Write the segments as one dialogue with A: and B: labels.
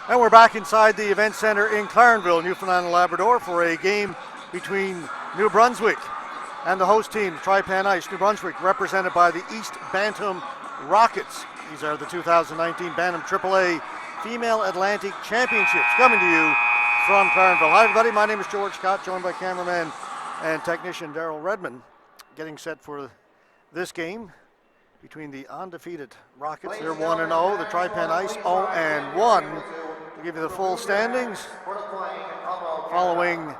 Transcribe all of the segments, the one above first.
A: And we're back inside the event center in Clarenville, Newfoundland and Labrador, for a game between New Brunswick and the host team, Trypan Ice. New Brunswick represented by the East Bantam Rockets. These are the 2019 Bantam AAA Female Atlantic Championships coming to you from Clarenville. Hi everybody, my name is George Scott, joined by cameraman and technician Daryl Redmond, getting set for this game between the undefeated Rockets. They're 1-0, the Trypan Ice 0-1. To give you the full standings following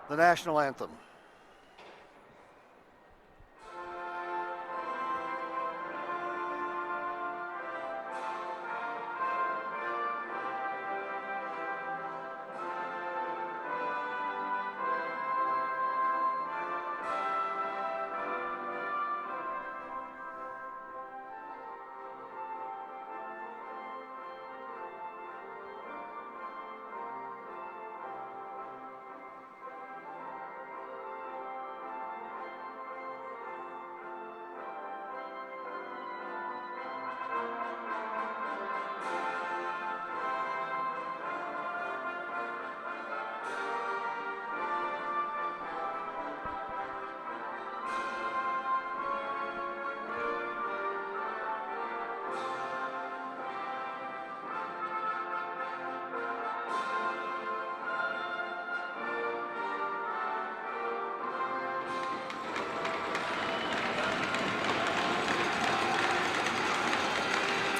A: the national anthem.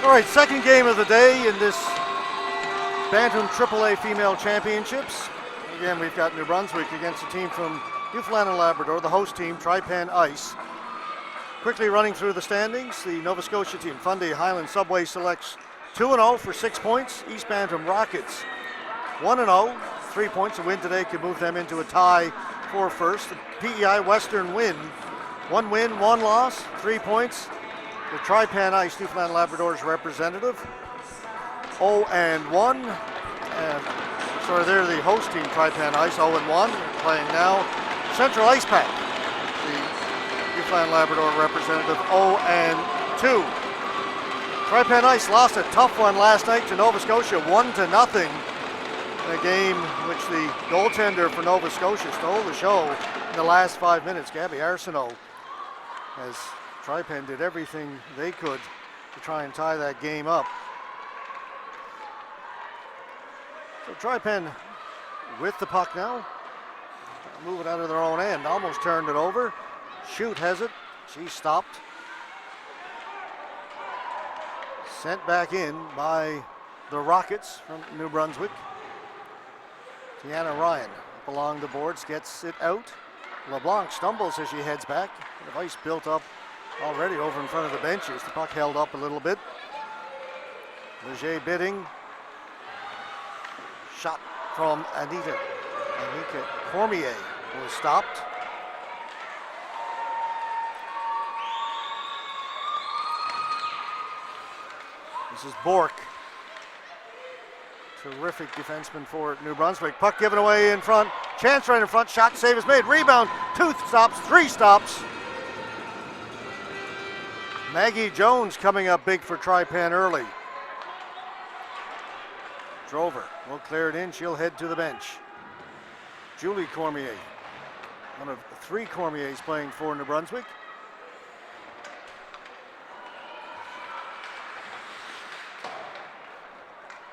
A: All right, second game of the day in this Bantam AAA Female Championships. Again, we've got New Brunswick against a team from Newfoundland and Labrador, the host team, Trypan Ice. Quickly running through the standings, the Nova Scotia team, Fundy Highland Subway selects 2-0 for 6 points. East Bantam Rockets 1-0, 3 points. A win today could move them into a tie for first. The PEI Western win, 1 win, 1 loss, 3 points. The Trypan Ice, Newfoundland and Labrador's representative, 0-1. And sorry, they're the host team, Trypan Ice, 0-1. Playing now Central Ice Pack, the Newfoundland and Labrador representative, 0-2. Trypan Ice lost a tough one last night to Nova Scotia, 1-0. In a game in which the goaltender for Nova Scotia stole the show in the last 5 minutes, Gabby Arsenault, as Trypan did everything they could to try and tie that game up. So Trypan with the puck now, move it out of their own end, almost turned it over. Shoot has it, she stopped. Sent back in by the Rockets from New Brunswick. Tiana Ryan up along the boards, gets it out. LeBlanc stumbles as she heads back. The ice built up already over in front of the benches. The puck held up a little bit. Leger bidding. Shot from Anika Cormier was stopped. This is Bork. Terrific defenseman for New Brunswick. Puck given away in front. Chance right in front. Shot save is made. Rebound. 2 stops. 3 stops. Maggie Jones coming up big for Trypan early. Drover will clear it in. She'll head to the bench. Julie Cormier, one of 3 Cormiers playing for New Brunswick.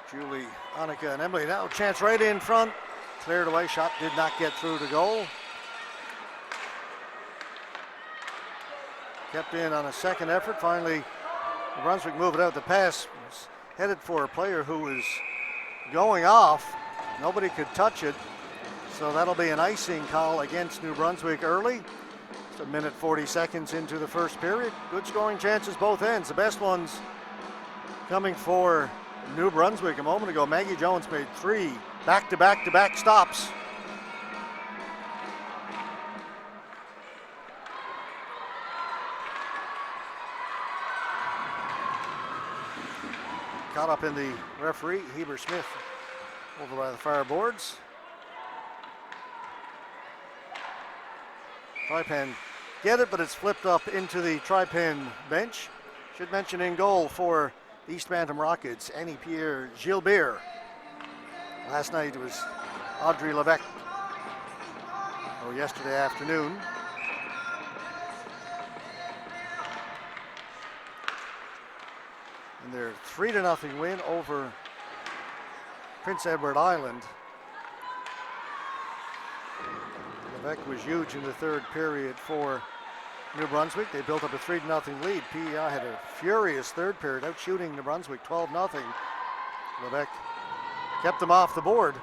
A: Julie, Annika, and Emily. Now chance right in front. Cleared away. Shot did not get through to goal. Kept in on a second effort. Finally, New Brunswick moved it out. The pass was headed for a player who was going off. Nobody could touch it. So that'll be an icing call against New Brunswick early. Just a minute 40 seconds into the first period. Good scoring chances both ends. The best ones coming for New Brunswick a moment ago. Maggie Jones made 3 back-to-back-to-back stops. Caught up in the referee, Heber Smith, over by the far boards. Trypan get it, but it's flipped up into the Trypan bench. Should mention in goal for East Bantam Rockets, Annie Pierre Gilbert. Last night it was Audrey Levesque, or yesterday afternoon. And their 3-0 win over Prince Edward Island. Levesque was huge in the third period for New Brunswick. They built up a 3-0 lead. PEI had a furious third period, out shooting New Brunswick 12-0. Levesque kept them off the board.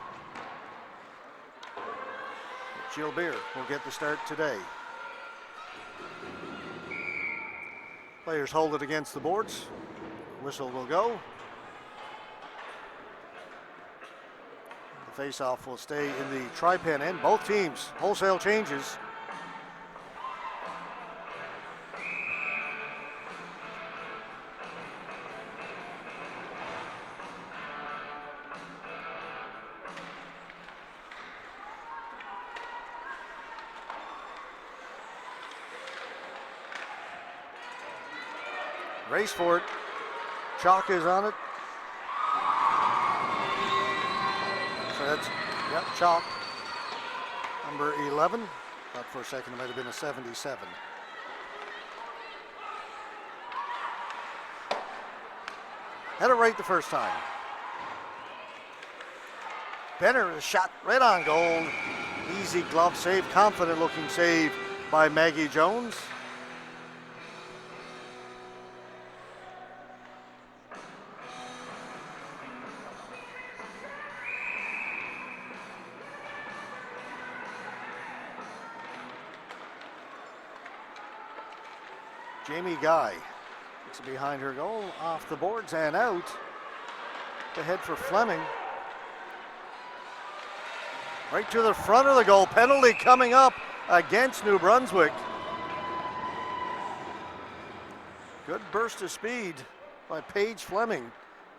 A: Jill Beer will get the start today. Players hold it against the boards. Whistle will go. The face-off will stay in the tri-pen end. Both teams, wholesale changes. Race for it. Chalk is on it. So that's, yep, Chalk. Number 11. Thought for a second it might have been a 77. Had it right the first time. Benner is shot right on goal. Easy glove save, confident looking save by Maggie Jones. Jamie Guy gets it behind her goal, off the boards and out. The head for Fleming. Right to the front of the goal. Penalty coming up against New Brunswick. Good burst of speed by Paige Fleming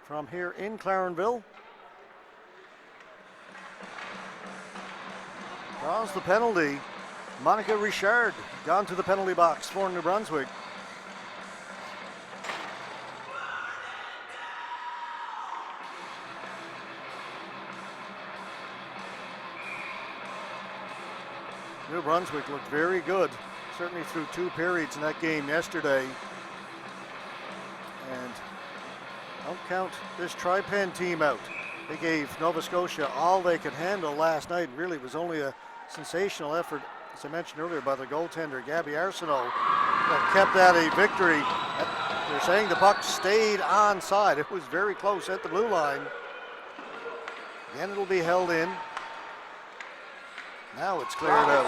A: from here in Clarenville. Draws the penalty. Monica Richard gone to the penalty box for New Brunswick. New Brunswick looked very good, certainly through 2 periods in that game yesterday. And don't count this tri-pen team out. They gave Nova Scotia all they could handle last night. Really, it was only a sensational effort, as I mentioned earlier, by the goaltender, Gabby Arsenault, that kept that a victory. They're saying the puck stayed onside. It was very close at the blue line. Again, it'll be held in. Now it's cleared out.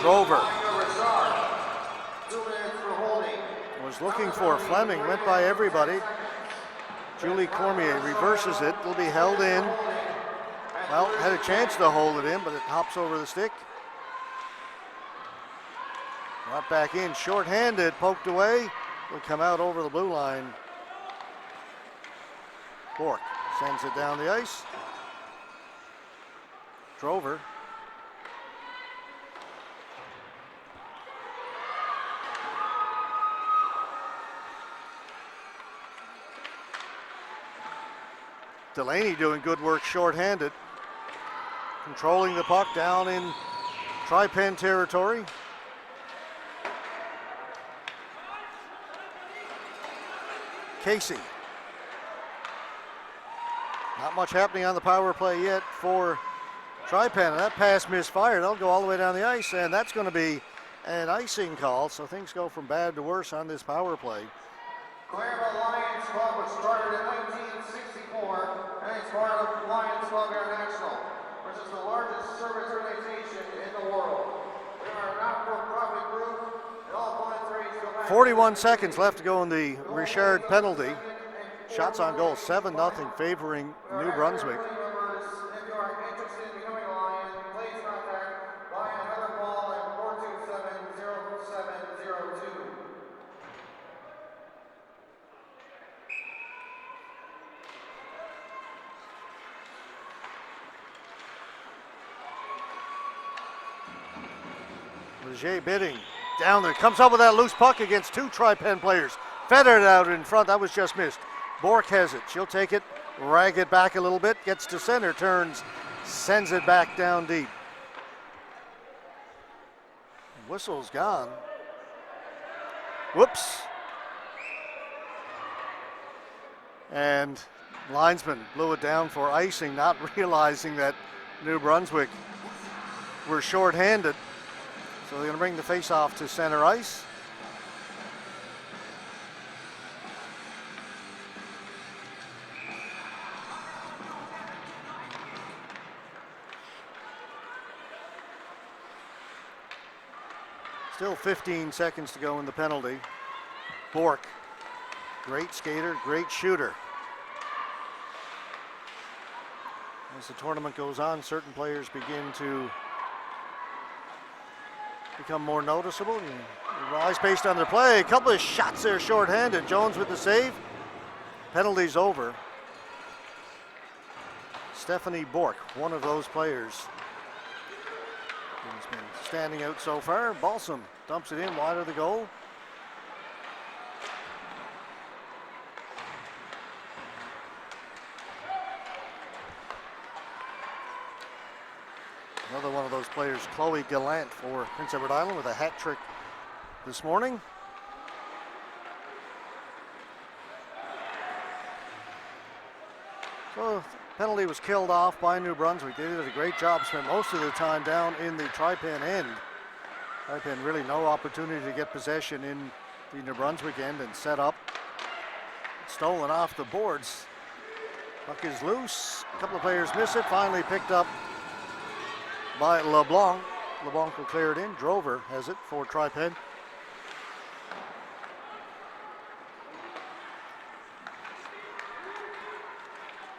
A: Drover was looking for Fleming, went by everybody. Julie Cormier reverses it. It'll be held in. Well, had a chance to hold it in, but it hops over the stick. Brought back in, short-handed, poked away. Will come out over the blue line. Bork sends it down the ice. Drover. Delaney doing good work short-handed. Controlling the puck down in tri-pen territory. Casey. Not much happening on the power play yet for tri-pen. And that pass misfired. They'll go all the way down the ice, and that's going to be an icing call. So things go from bad to worse on this power play.
B: Clarenville Lions Club was started in 1964 and it's part of Lions Club International, which is the largest service organization in the world. We are a not-for-profit group, and all funds raised go back.
A: 41 seconds left to go in the Richard penalty. Shots on goal, 7-0 favoring New Brunswick.
B: If you are interested in becoming a Lion, please contact Lion Heather Ball at 427-0702.
A: Leger bidding down there, comes up with that loose puck against 2 tri-pen players. Fed it out in front, that was just missed. Bork has it, she'll take it rag it back a little bit, gets to center, turns, sends it back down deep. Whistle's gone. Whoops. And linesman blew it down for icing, not realizing that New Brunswick were shorthanded. So they're going to bring the face-off to center ice. Still 15 seconds to go in the penalty. Bork, great skater, great shooter. As the tournament goes on, certain players begin to become more noticeable and rise based on their play. A couple of shots there shorthanded. Jones with the save. Penalty's over. Stephanie Bork, one of those players, has been standing out so far. Balsam dumps it in wide of the goal. Another one of those players, Chloe Gallant for Prince Edward Island with a hat trick this morning. So penalty was killed off by New Brunswick. They did a great job, spent most of the time down in the Tri-Pen end. Tri-Pen really no opportunity to get possession in the New Brunswick end and set up. Stolen off the boards. Puck is loose. A couple of players miss it. Finally picked up by LeBlanc. LeBlanc will clear it in. Drover has it for Tri-Pen.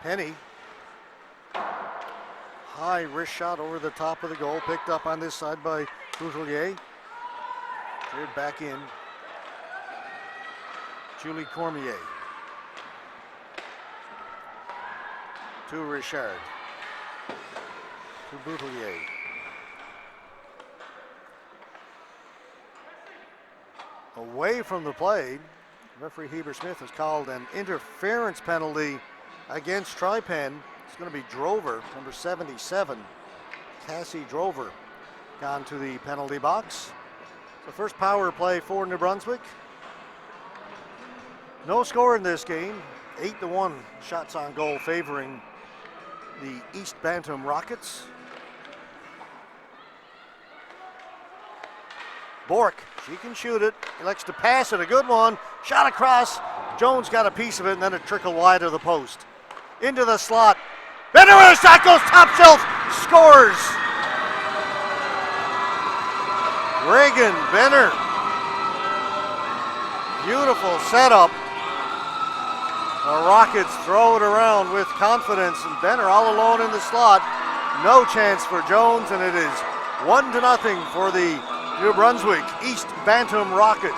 A: Penny. High wrist shot over the top of the goal. Picked up on this side by Boutelier. Cleared back in. Julie Cormier. To Richard. To Boutelier. Away from the play, referee Heber Smith has called an interference penalty against Tri-Pen. It's going to be Drover, number 77. Cassie Drover gone to the penalty box. The first power play for New Brunswick. No score in this game. 8-1 shots on goal favoring the East Bantam Rockets. Bork, she can shoot it. Elects to pass it, a good one. Shot across. Jones got a piece of it, and then it trickled wide of the post. Into the slot. Benner with a shot, goes top shelf, scores. Reagan Benner. Beautiful setup. The Rockets throw it around with confidence, and Benner all alone in the slot. No chance for Jones, and it is 1-0 for the New Brunswick East Bantam Rockets.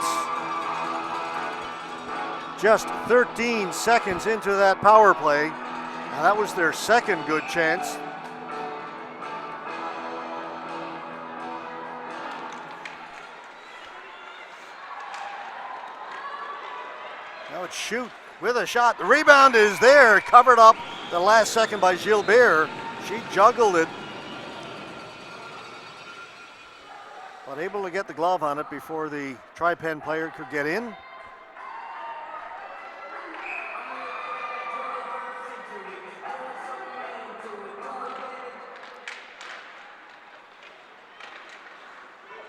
A: Just 13 seconds into that power play, and that was their second good chance. Now it's Shoot with a shot. The rebound is there, covered up the last second by Gilbert. She juggled it, but able to get the glove on it before the Tri-Pen player could get in.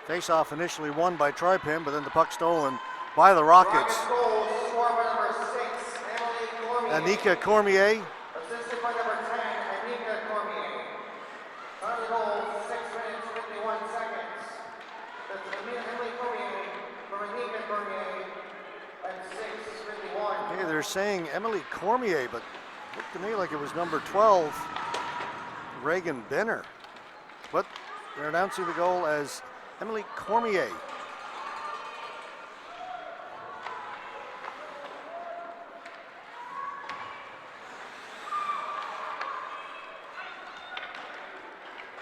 A: Face-off initially won by Tri-Pen, but then the puck stolen by the Rockets. Anika Cormier.
B: Assisted by number 10, Anika Cormier. On the goal, 6 minutes, 51 seconds. That's Emily Cormier from Anika Cormier at 6:51.
A: Hey, they're saying Emily Cormier, but it looked to me like it was number 12, Reagan Benner. But they're announcing the goal as Emily Cormier.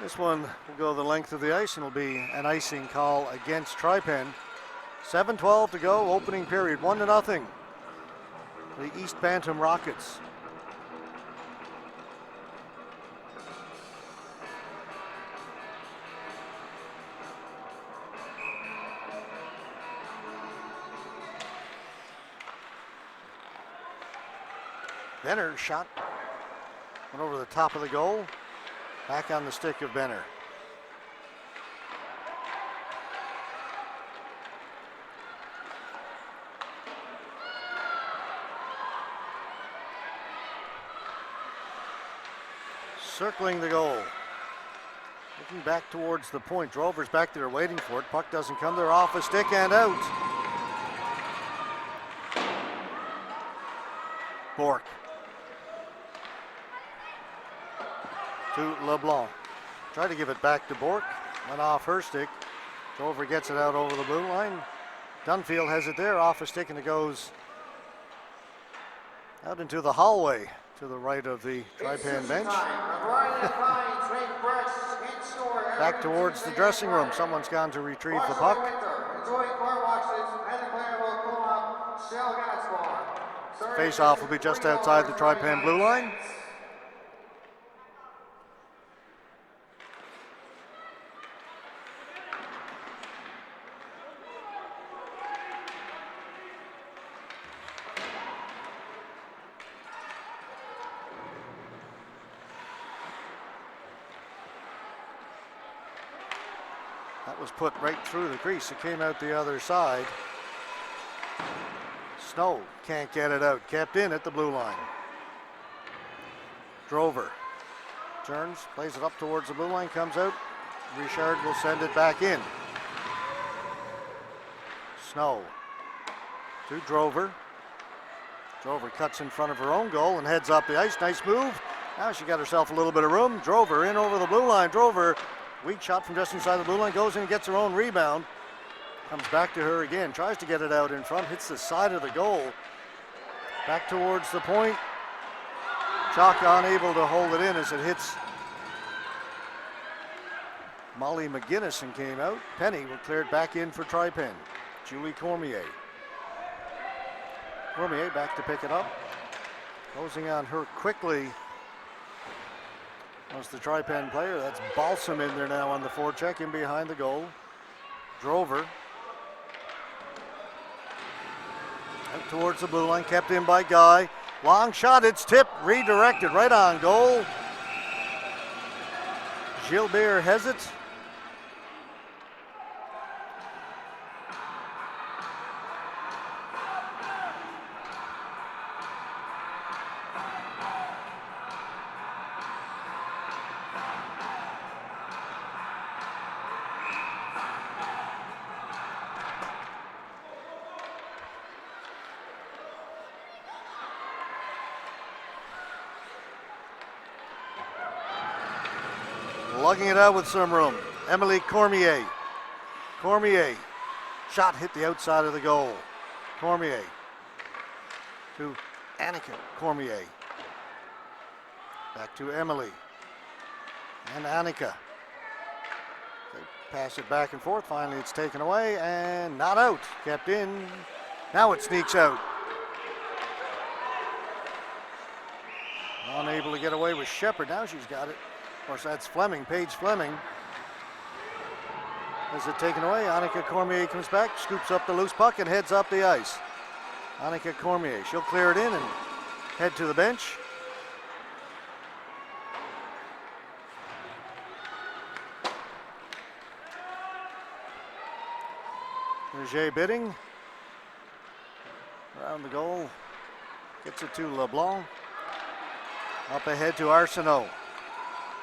A: This one will go the length of the ice and will be an icing call against Tri-Pen. 7:12 to go, opening period, 1-0. The East Bantam Rockets. Benner's shot went over the top of the goal. Back on the stick of Benner. Circling the goal. Looking back towards the point. Drover's back there waiting for it. Puck doesn't come there. Off a stick and out. Bork. To LeBlanc. Tried to give it back to Bork. Went off her stick. Drover gets it out over the blue line. Dunfield has it there. Off a stick and it goes out into the hallway to the right of the Tri-Pan bench. Back towards the dressing room. Someone's gone to retrieve the puck. Face-off will be just outside the Tri-Pan blue line. That was put right through the crease. It came out the other side. Snow can't get it out. Kept in at the blue line. Drover turns, plays it up towards the blue line, comes out. Richard will send it back in. Snow to Drover. Drover cuts in front of her own goal and heads up the ice. Nice move. Now she got herself a little bit of room. Drover in over the blue line. Drover, weak shot from just inside the blue line, goes in and gets her own rebound. Comes back to her again, tries to get it out in front, hits the side of the goal. Back towards the point. Chalk unable to hold it in as it hits Molly McGinnis and came out. Penny will clear it back in for Tri-Pen. Julie Cormier. Cormier back to pick it up. Closing on her quickly was the Tri-Pen player. That's Balsam in there now on the forecheck in behind the goal. Drover. Out towards the blue line, kept in by Guy. Long shot, it's tipped, redirected right on goal. Gilbert has it. Lugging it out with some room. Emily Cormier. Cormier. Shot hit the outside of the goal. Cormier to Annika Cormier. Back to Emily. And Annika. They pass it back and forth. Finally it's taken away and not out. Kept in. Now it sneaks out. Unable to get away with Shepard. Now she's got it. Of course, that's Fleming, Paige Fleming. Has it taken away? Annika Cormier comes back, scoops up the loose puck and heads up the ice. Annika Cormier, she'll clear it in and head to the bench. Leger bidding. Around the goal. Gets it to LeBlanc. Up ahead to Arsenault.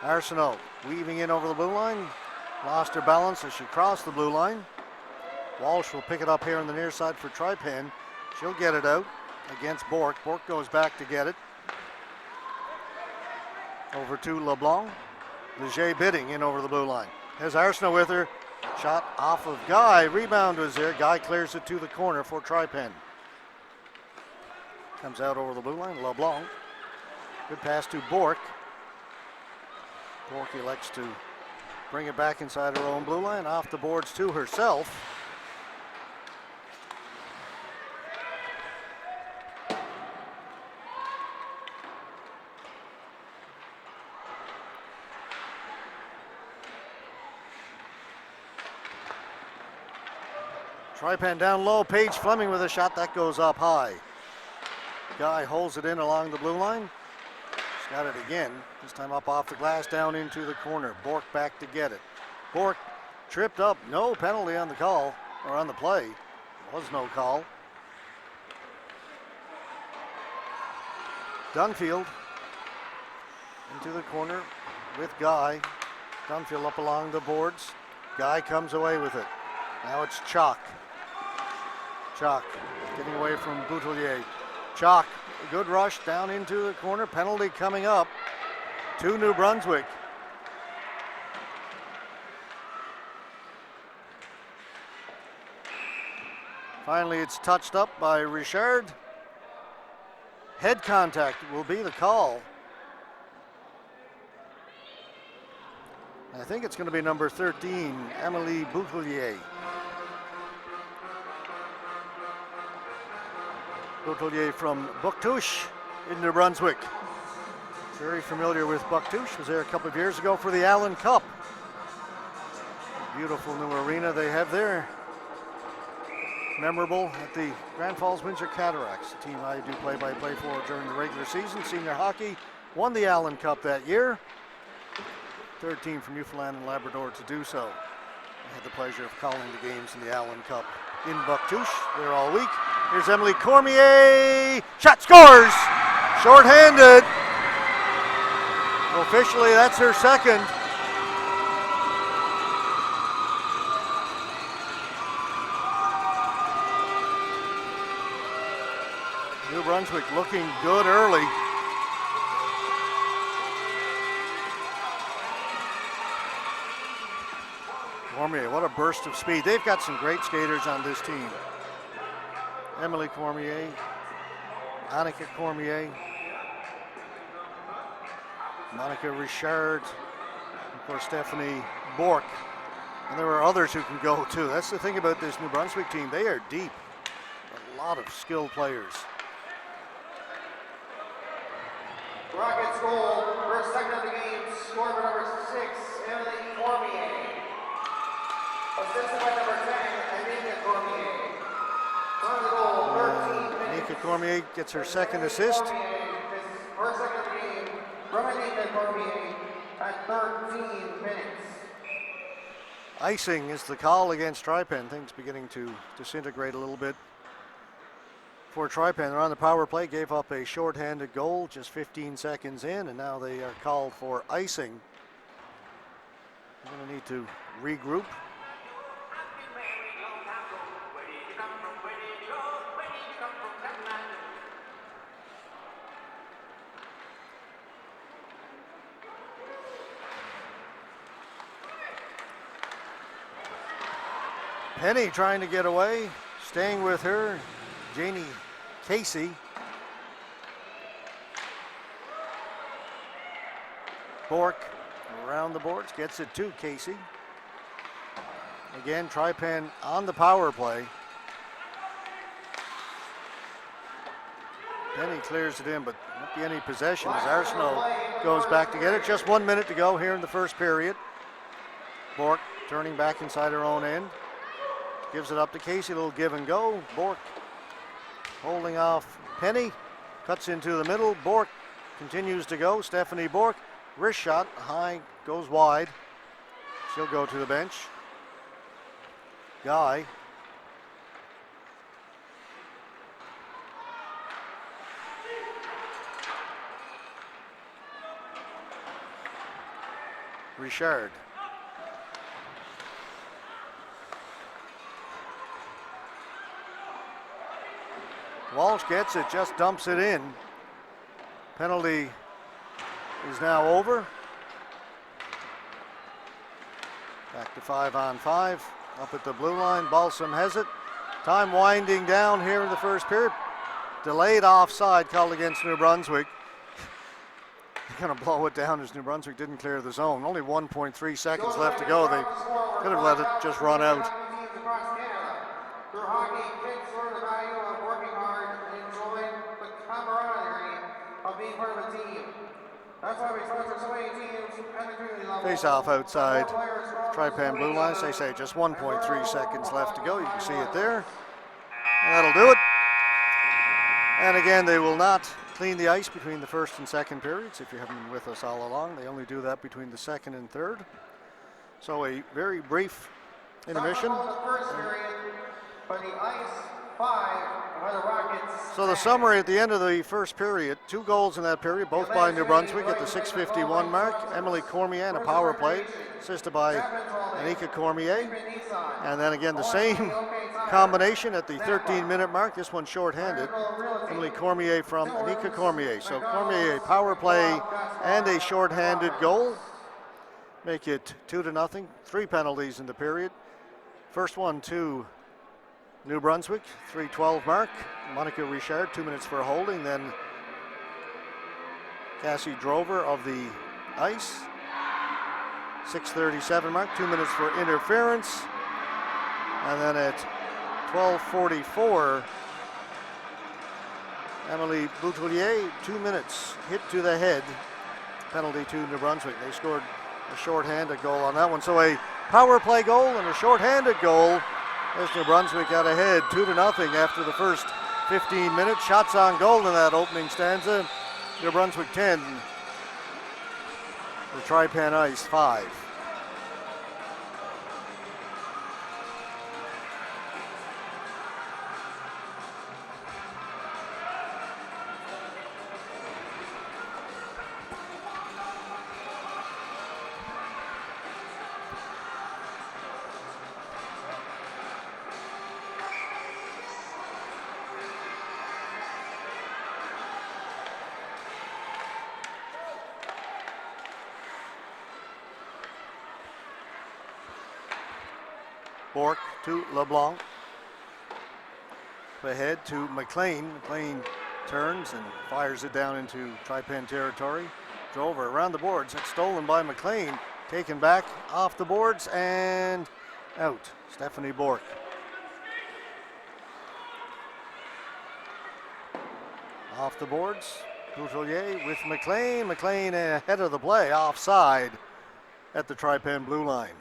A: Arsenault weaving in over the blue line. Lost her balance as she crossed the blue line. Walsh will pick it up here on the near side for Tri-Pen. She'll get it out against Bork. Bork goes back to get it. Over to LeBlanc. Leger bidding in over the blue line. Has Arsenault with her. Shot off of Guy. Rebound was there. Guy clears it to the corner for Tri-Pen. Comes out over the blue line. LeBlanc. Good pass to Bork. Bork elects to bring it back inside her own blue line, off the boards to herself. Tri-Pen down low, Paige Fleming with a shot that goes up high. Guy holds it in along the blue line. He's got it again. This time up off the glass, down into the corner. Bork back to get it. Bork tripped up. No penalty on the call, or on the play. There was no call. Dunfield into the corner with Guy. Dunfield up along the boards. Guy comes away with it. Now it's Chalk. Chalk getting away from Boutelier. Chalk, a good rush down into the corner. Penalty coming up to New Brunswick. Finally, it's touched up by Richard. Head contact will be the call. I think it's going to be number 13, Amélie Boutelier. Boutelier from Bouctouche in New Brunswick. Very familiar with Bouctouche. Was there a couple of years ago for the Allen Cup. Beautiful new arena they have there. Memorable at the Grand Falls Windsor Cataracts, the team I do play-by-play for during the regular season. Senior hockey won the Allen Cup that year. Third team from Newfoundland and Labrador to do so. I had the pleasure of calling the games in the Allen Cup in Bouctouche there all week. Here's Emily Cormier. Shot scores! Short-handed. Officially, that's her second. New Brunswick looking good early. Cormier, what a burst of speed. They've got some great skaters on this team. Emily Cormier, Annika Cormier, Monica Richard, of course Stephanie Bork. And there are others who can go too. That's the thing about this New Brunswick team. They are deep. A lot of skilled players.
B: Rockets goal, first second of the game, scored by number 6, Emily Cormier. Assisted by number 10, Annika Cormier. On the goal, 13 minutes.
A: Annika Cormier gets her second assist.
B: First second of the game, from Annika Cormier at 13 minutes.
A: Icing is the call against Tripen. Things beginning to disintegrate a little bit for Tripen. They're on the power play, gave up a shorthanded goal just 15 seconds in, and now they are called for icing. They're going to need to regroup. Penny trying to get away, staying with her, Janie Casey. Bork around the boards, gets it to Casey. Again, Tripen on the power play. Penny clears it in, but won't be any possession as Arsenault goes back to get it. Just 1 minute to go here in the first period. Bork turning back inside her own end. Gives it up to Casey, a little give and go. Bork holding off Penny, cuts into the middle. Bork continues to go. Stephanie Bork, wrist shot, high, goes wide. She'll go to the bench. Guy. Richard. Walsh gets it, just dumps it in. Penalty is now over. Back to 5-on-5. Up at the blue line, Balsam has it. Time winding down here in the first period. Delayed offside called against New Brunswick. They're going to blow it down as New Brunswick didn't clear the zone. Only 1.3 seconds left to go. They could have let it just run out.
B: Through hockey, kids learn the value of working hard and enjoying the camaraderie of being part of a team. That's why we sponsor so many teams at the community level.
A: Face off outside Tripen blue line. They say just 1.3 seconds left to go. You can see it there. And that'll do it. And again, they will not clean the ice between the first and second periods. If you haven't been with us all along, they only do that between the second and third. So a very brief intermission.
B: The first period by the Ice 5 by the Rockets.
A: So the summary at the end of the first period, 2 goals in that period, both by New Brunswick at the 6:51 mark. Emily Cormier in a power play, assisted by Anika Cormier. And then again, the same combination at the 13-minute mark, this one shorthanded. Emily Cormier from Anika Cormier. So Cormier, a power play and a shorthanded goal. Make it 2-0, 3 penalties in the period. First one to New Brunswick, 3:12 mark. Monica Richard, 2 minutes for holding. Then Cassie Drover of the ice, 6:37 mark, 2 minutes for interference. And then at 12:44, Emily Boutelier, 2 minutes, hit to the head, penalty to New Brunswick. They scored a shorthanded goal on that one. So a power play goal and a shorthanded goal as New Brunswick got ahead 2-0 after the first 15 minutes. Shots on goal in that opening stanza. New Brunswick 10, the Tri-Pan Ice 5. Bork to LeBlanc. Ahead to McLean. McLean turns and fires it down into Tri-Pan territory. Drover around the boards. It's stolen by McLean. Taken back off the boards and out. Stephanie Bork. Off the boards. Boutelier with McLean. McLean ahead of the play. Offside at the Tri-Pan blue line.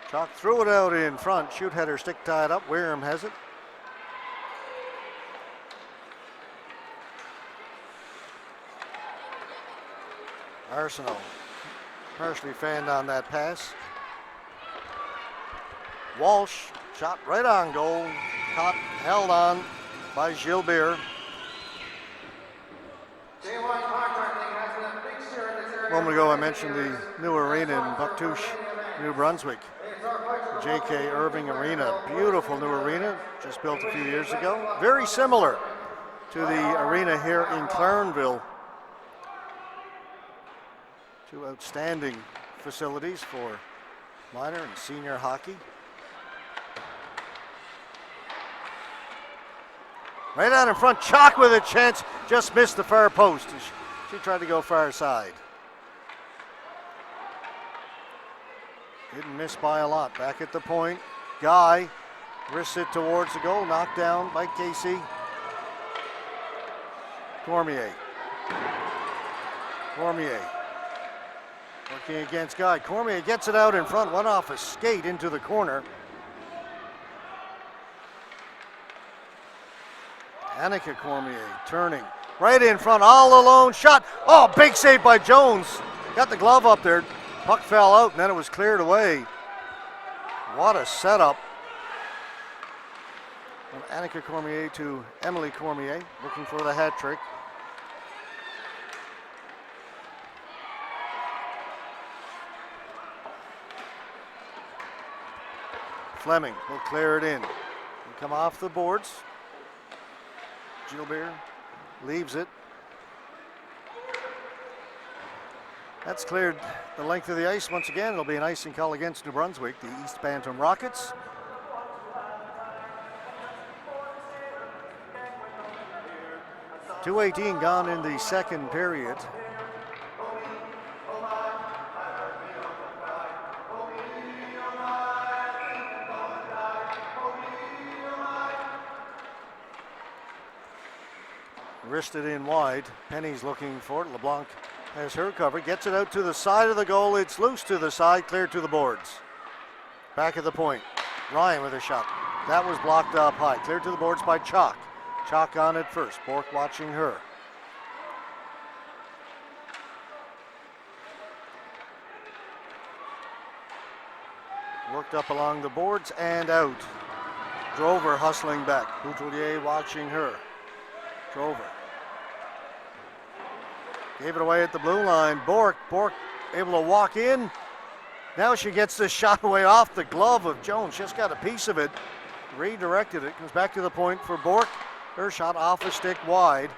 A: Chalk threw it out in front. Shoot header stick tied up. Wareham has it. Arsenault partially fanned on that pass. Walsh shot right on goal. Caught, held on by Gilbert. A moment ago I mentioned the new arena in Bucktouche, New Brunswick. J.K. Irving Arena, beautiful new arena, just built a few years ago. Very similar to the arena here in Clarenville. 2 outstanding facilities for minor and senior hockey. Right out in front, Chalk with a chance, just missed the far post. She tried to go far side. Didn't miss by a lot. Back at the point, Guy wrists it towards the goal, knocked down by Casey Cormier. Cormier working against Guy. Cormier gets it out in front, went off a skate into the corner. Anika Cormier turning right in front, all alone, shot. Oh, big save by Jones. Got the glove up there. Puck fell out and then it was cleared away. What a setup. From Anika Cormier to Emily Cormier, looking for the hat trick. Fleming will clear it in. They come off the boards. Gilbert leaves it. That's cleared the length of the ice once again. It'll be an icing call against New Brunswick, the East Bantam Rockets. .218 gone in the second period. wristed in wide. Penny's looking for it. LeBlanc has her cover, gets it out to the side of the goal. It's loose to the side, cleared to the boards. Back at the point, Ryan with a shot. That was blocked up high, cleared to the boards by Chalk. Chalk on it first, Bork watching her. Worked up along the boards and out. Drover hustling back. Boutelier watching her. Drover. Gave it away at the blue line. Bork able to walk in. Now she gets this shot away off the glove of Jones. Just got a piece of it. Redirected it. Comes back to the point for Bork. Her shot off the stick wide.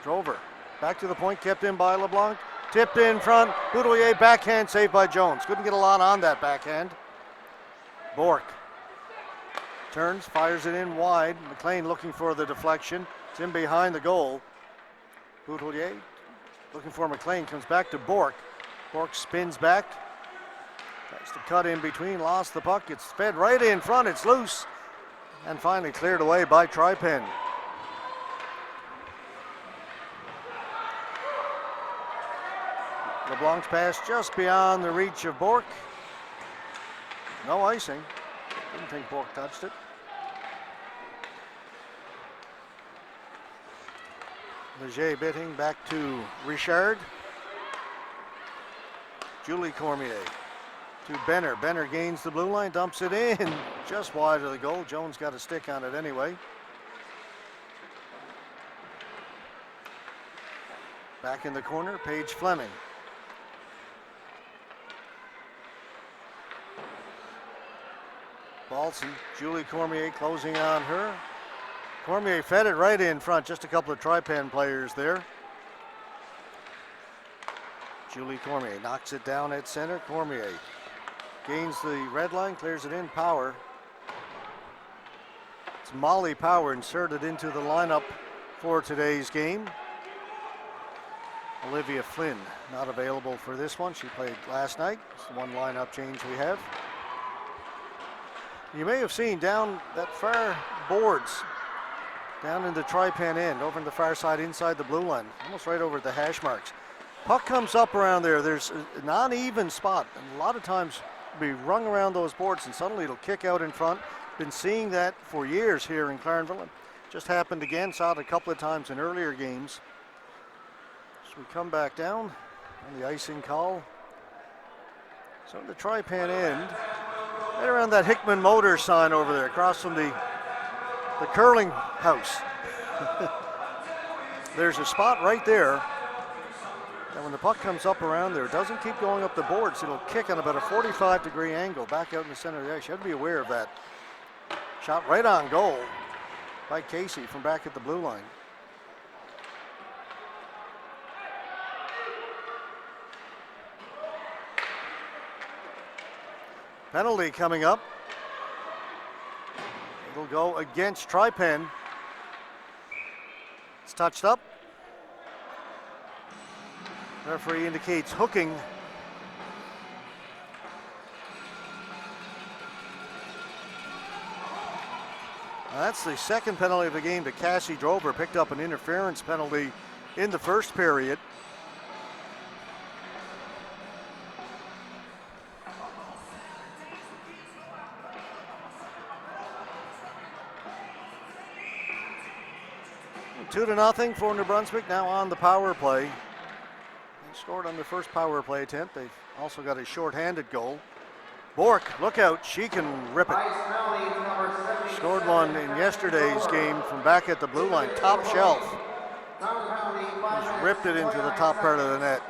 A: Drover. Back to the point. Kept in by LeBlanc. Tipped in front. Boutelier backhand saved by Jones. Couldn't get a lot on that backhand. Bork. Turns, fires it in wide. McLean looking for the deflection. It's in behind the goal. Boutelier looking for McLean. Comes back to Bork. Bork spins back. Tries to cut in between. Lost the puck. It's fed right in front. It's loose. And finally cleared away by Tripen. LeBlanc's pass just beyond the reach of Bork. No icing. Didn't think Bork touched it. Leger bitting back to Richard. Julie Cormier to Benner. Benner gains the blue line, dumps it in just wide of the goal. Jones got a stick on it anyway. Back in the corner, Paige Fleming. Balson, Julie Cormier closing on her. Cormier fed it right in front, just a couple of Tripen players there. Julie Cormier knocks it down at center. Cormier gains the red line, clears it in. Power. It's Molly Power inserted into the lineup for today's game. Olivia Flynn not available for this one. She played last night. It's the one lineup change we have. You may have seen down that far boards, down in the Tripen end, over in the far side inside the blue line, almost right over the hash marks. Puck comes up around there. There's an uneven spot, and a lot of times it'll be rung around those boards, and suddenly it'll kick out in front. Been seeing that for years here in Clarendon. Just happened again, saw it a couple of times in earlier games. So we come back down on the icing call. So the Tripen end, right around that Hickman Motors sign over there, across from the curling house. There's a spot right there. And when the puck comes up around there, it doesn't keep going up the boards. It'll kick on about a 45-degree angle back out in the center of the ice. You have to be aware of that. Shot right on goal by Casey from back at the blue line. Penalty coming up. It'll go against Tripen. It's touched up. Referee indicates hooking. Now that's the second penalty of the game to Cassie Drover. Picked up an interference penalty in the first period. Two to nothing for New Brunswick now on the power play. They scored on their first power play attempt. They've also got a short-handed goal. Bork, look out, she can rip it. Scored one in yesterday's game from back at the blue line, top shelf. Just ripped it into the top part of the net.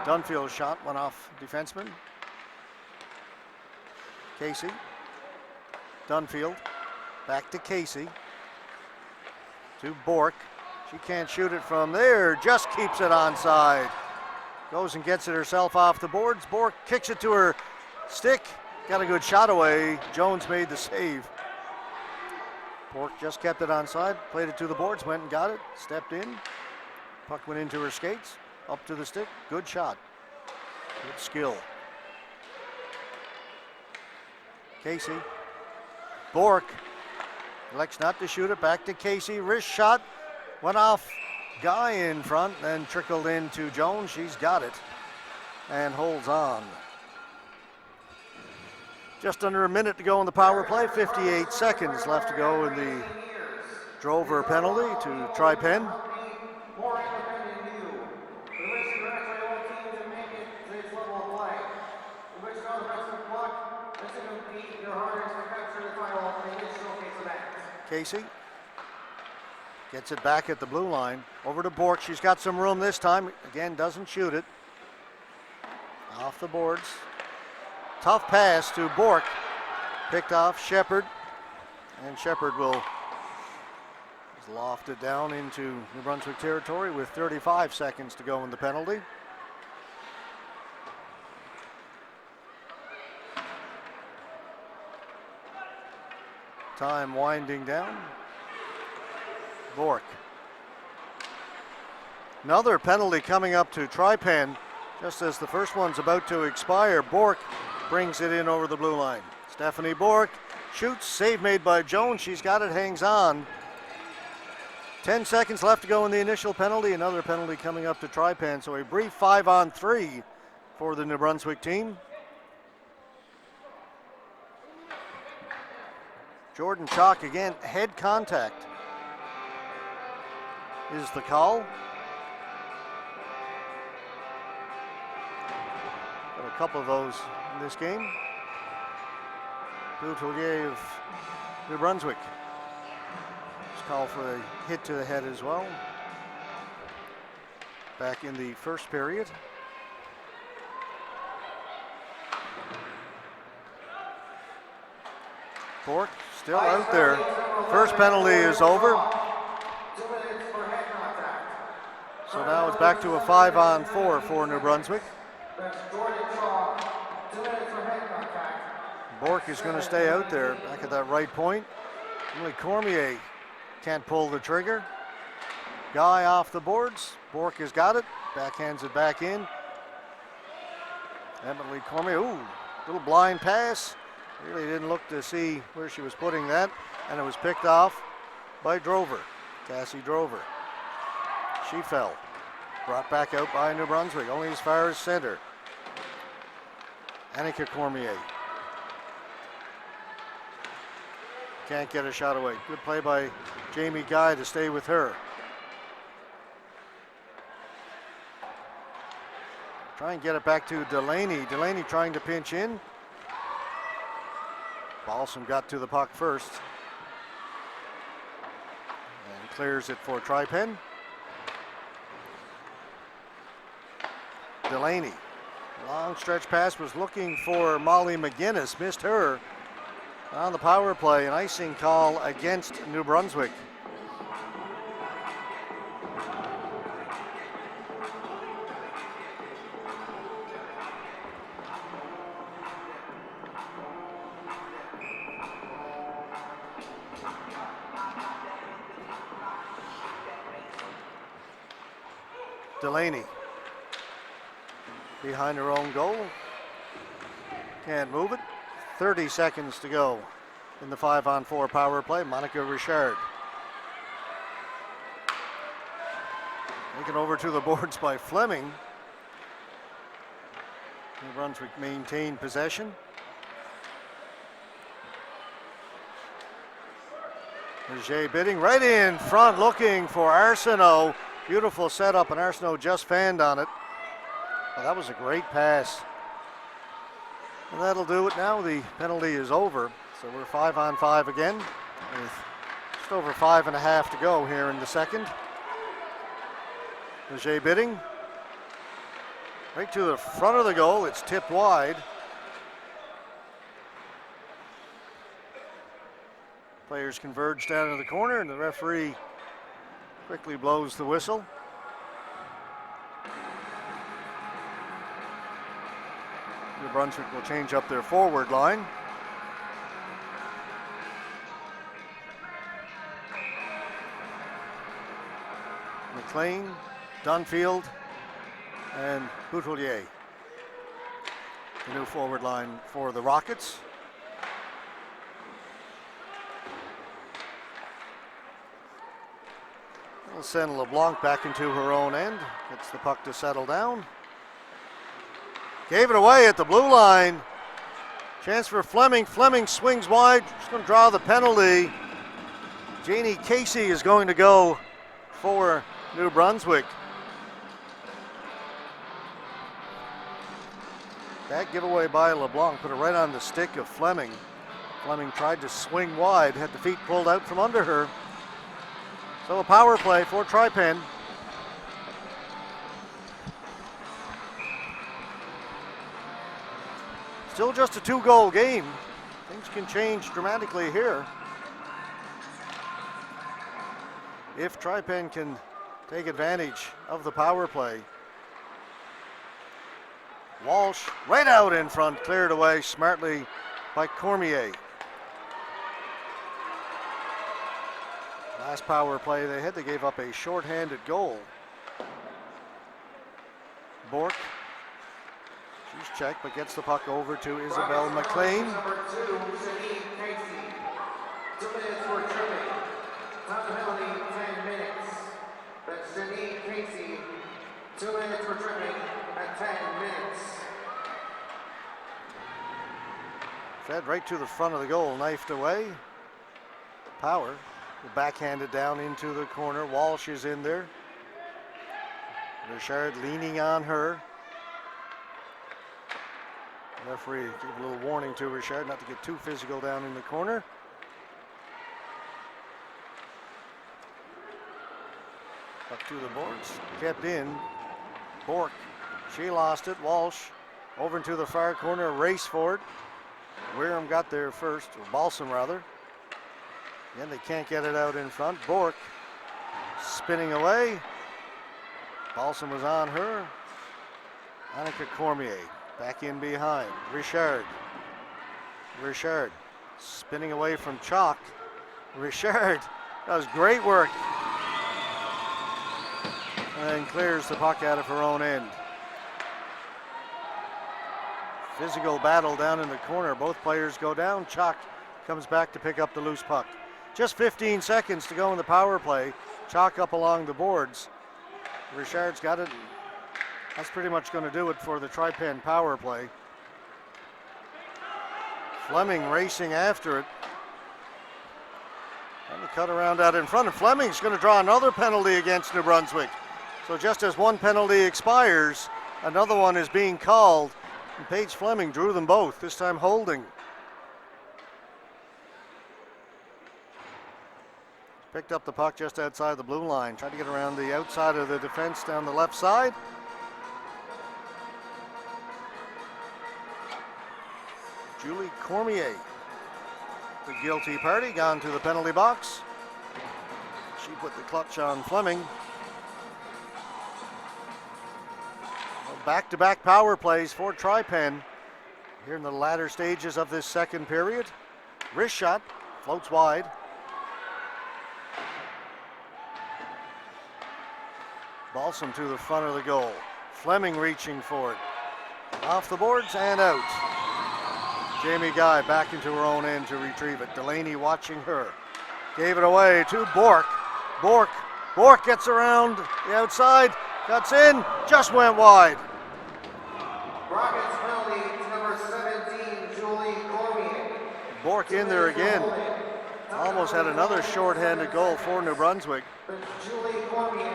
A: Dunfield's shot went off defenseman. Casey. Dunfield. Back to Casey. To Bork. She can't shoot it from there. Just keeps it onside. Goes and gets it herself off the boards. Bork kicks it to her stick. Got a good shot away. Jones made the save. Bork just kept it onside. Played it to the boards. Went and got it. Stepped in. Puck went into her skates. Up to the stick. Good shot. Good skill. Casey. Bork Elects not to shoot it. Back to Casey. Wrist shot. Went off Guy in front, then trickled into Jones. She's got it and holds on. Just under a minute to go in the power play. 58 seconds left to go in the Drover penalty to Tri Penn. Casey gets it back at the blue line. Over to Bork. She's got some room this time. Again, doesn't shoot it. Off the boards. Tough pass to Bork. Picked off Shepard. And Shepard will loft it down into New Brunswick territory with 35 seconds to go in the penalty. Time winding down. Bork. Another penalty coming up to Tri Penn. Just as the first one's about to expire, Bork brings it in over the blue line. Stephanie Bork shoots, save made by Jones. She's got it, hangs on. 10 seconds left to go in the initial penalty. Another penalty coming up to Tri Penn. So a brief 5-on-3 for the New Brunswick team. Jordan Chalk again, head contact is the call. Got a couple of those in this game. Boutelier of New Brunswick. Just called for a hit to the head as well. Back in the first period. Bork still out there. First penalty is over. So now it's back to a 5-on-4 for New Brunswick. Bork is going to stay out there back at that right point. Only Cormier can't pull the trigger. Guy off the boards. Bork has got it. Backhands it back in. Emily Cormier, ooh, little blind pass. Really didn't look to see where she was putting that. And it was picked off by Drover, Cassie Drover. She fell. Brought back out by New Brunswick, only as far as center. Annika Cormier. Can't get a shot away. Good play by Jamie Guy to stay with her. Try and get it back to Delaney. Delaney trying to pinch in. Balsam got to the puck first. And clears it for Tri Penn. Delaney. Long stretch pass, was looking for Molly McGinnis. Missed her on the power play. An icing call against New Brunswick. Delaney behind her own goal. Can't move it. 30 seconds to go in the 5-on-4 power play. Monica Richard. Taken over to the boards by Fleming. New Brunswick maintained possession. Leger bidding right in front, looking for Arsenault. Beautiful setup, and Arsenault just fanned on it. Well, that was a great pass. And that'll do it now. The penalty is over. So we're 5-on-5 again with just over 5.5 to go here in the second. Leger bidding. Right to the front of the goal. It's tipped wide. Players converge down to the corner, and the referee quickly blows the whistle. New Brunswick will change up their forward line. McLean, Dunfield, and Boutelier. The new forward line for the Rockets. Will send LeBlanc back into her own end. Gets the puck to settle down. Gave it away at the blue line. Chance for Fleming. Fleming swings wide. She's going to draw the penalty. Janie Casey is going to go for New Brunswick. That giveaway by LeBlanc put it right on the stick of Fleming. Fleming tried to swing wide, had the feet pulled out from under her. So a power play for Tri-Pen. Still just a 2-goal game. Things can change dramatically here. If Tri-Pen can take advantage of the power play. Walsh right out in front, cleared away smartly by Cormier. Last power play they had, they gave up a shorthanded goal. Bork, she's checked but gets the puck over to Isabel McLean.
B: Number 2, Janine Casey. 2 minutes for tripping. Time penalty, 10 minutes. That's Janine Casey. 2 minutes for tripping at 10 minutes.
A: Fed right to the front of the goal, knifed away. Power will backhand it down into the corner. Walsh is in there. Richard leaning on her. Referee gave a little warning to Richard not to get too physical down in the corner. Up to the boards, kept in. Bork, she lost it. Walsh over into the far corner, race for it. Wareham got there first, or Balsam rather. Again, they can't get it out in front. Bork spinning away. Balsam was on her. Annika Cormier back in behind. Richard spinning away from Chalk. Richard does great work. And clears the puck out of her own end. Physical battle down in the corner. Both players go down. Chalk comes back to pick up the loose puck. Just 15 seconds to go in the power play. Chalk up along the boards. Richard's got it. That's pretty much going to do it for the Tri-Pen power play. Fleming racing after it. And the cut around out in front. And Fleming's going to draw another penalty against New Brunswick. So just as one penalty expires, another one is being called. And Paige Fleming drew them both, this time holding. Picked up the puck just outside the blue line. Tried to get around the outside of the defense down the left side. Julie Cormier, the guilty party, gone to the penalty box. She put the clutch on Fleming. Back-to-back power plays for Tri-Pen here in the latter stages of this second period. Wrist shot, floats wide. Balsam to the front of the goal. Fleming reaching for it. Off the boards and out. Jamie Guy back into her own end to retrieve it. Delaney watching her. Gave it away to Bork. Bork gets around the outside. Cuts in, just went wide.
B: Rockets penalty to number 17, Julie Cormier.
A: Bork in there again. Almost had another shorthanded goal for New Brunswick.
B: Julie Cormier,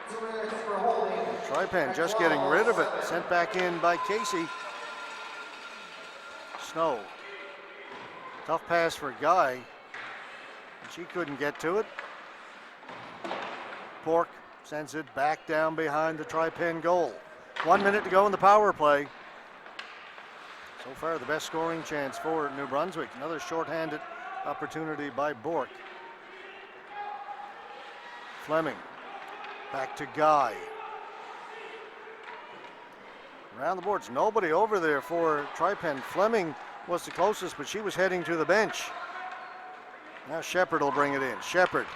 B: 2 minutes for holding.
A: Tri-Pen just getting rid of it. Sent back in by Casey. Snow. Tough pass for Guy. She couldn't get to it. Bork sends it back down behind the Tri-Pen goal. 1 minute to go in the power play. So far the best scoring chance for New Brunswick. Another shorthanded opportunity by Bork. Fleming back to Guy. Around the boards, nobody over there for Tri-Pen. Fleming was the closest, but she was heading to the bench. Now Shepard will bring it in. Shepard,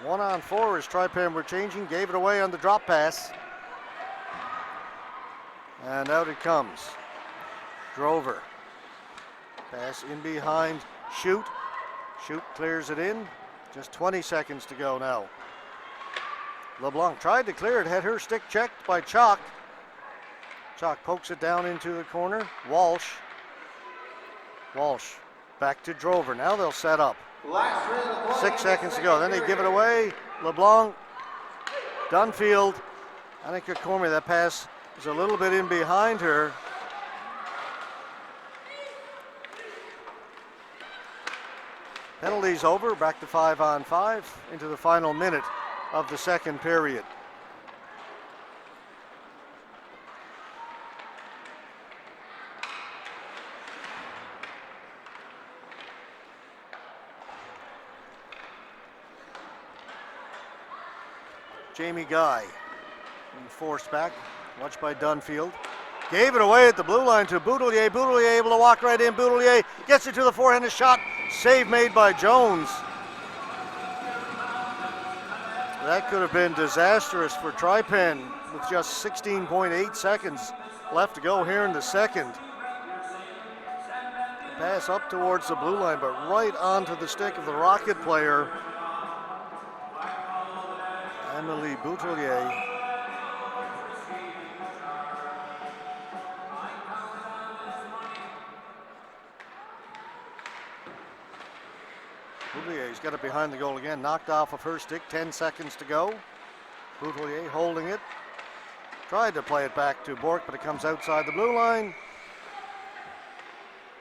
A: 1-on-4 as Tri-Pen were changing, gave it away on the drop pass. And out it comes. Drover. Pass in behind. Shoot clears it in. Just 20 seconds to go now. LeBlanc tried to clear it, had her stick checked by Chalk. Chalk pokes it down into the corner. Walsh back to Drover. Now they'll set up. 6 seconds to go. Then they give it away. LeBlanc, Dunfield, Annika Cormier. That pass is a little bit in behind her. Penalties over. Back to 5-on-5 into the final minute of the second period. Jamie Guy, forced back, watched by Dunfield. Gave it away at the blue line to Boutelier. Boutelier able to walk right in. Boutelier gets it to the forehand shot. Save made by Jones. That could have been disastrous for Trypan with just 16.8 seconds left to go here in the second. Pass up towards the blue line, but right onto the stick of the Rocket player, Emily Boutelier. Boutelier's got it behind the goal again, knocked off of her stick, 10 seconds to go. Boutelier holding it. Tried to play it back to Bork, but it comes outside the blue line.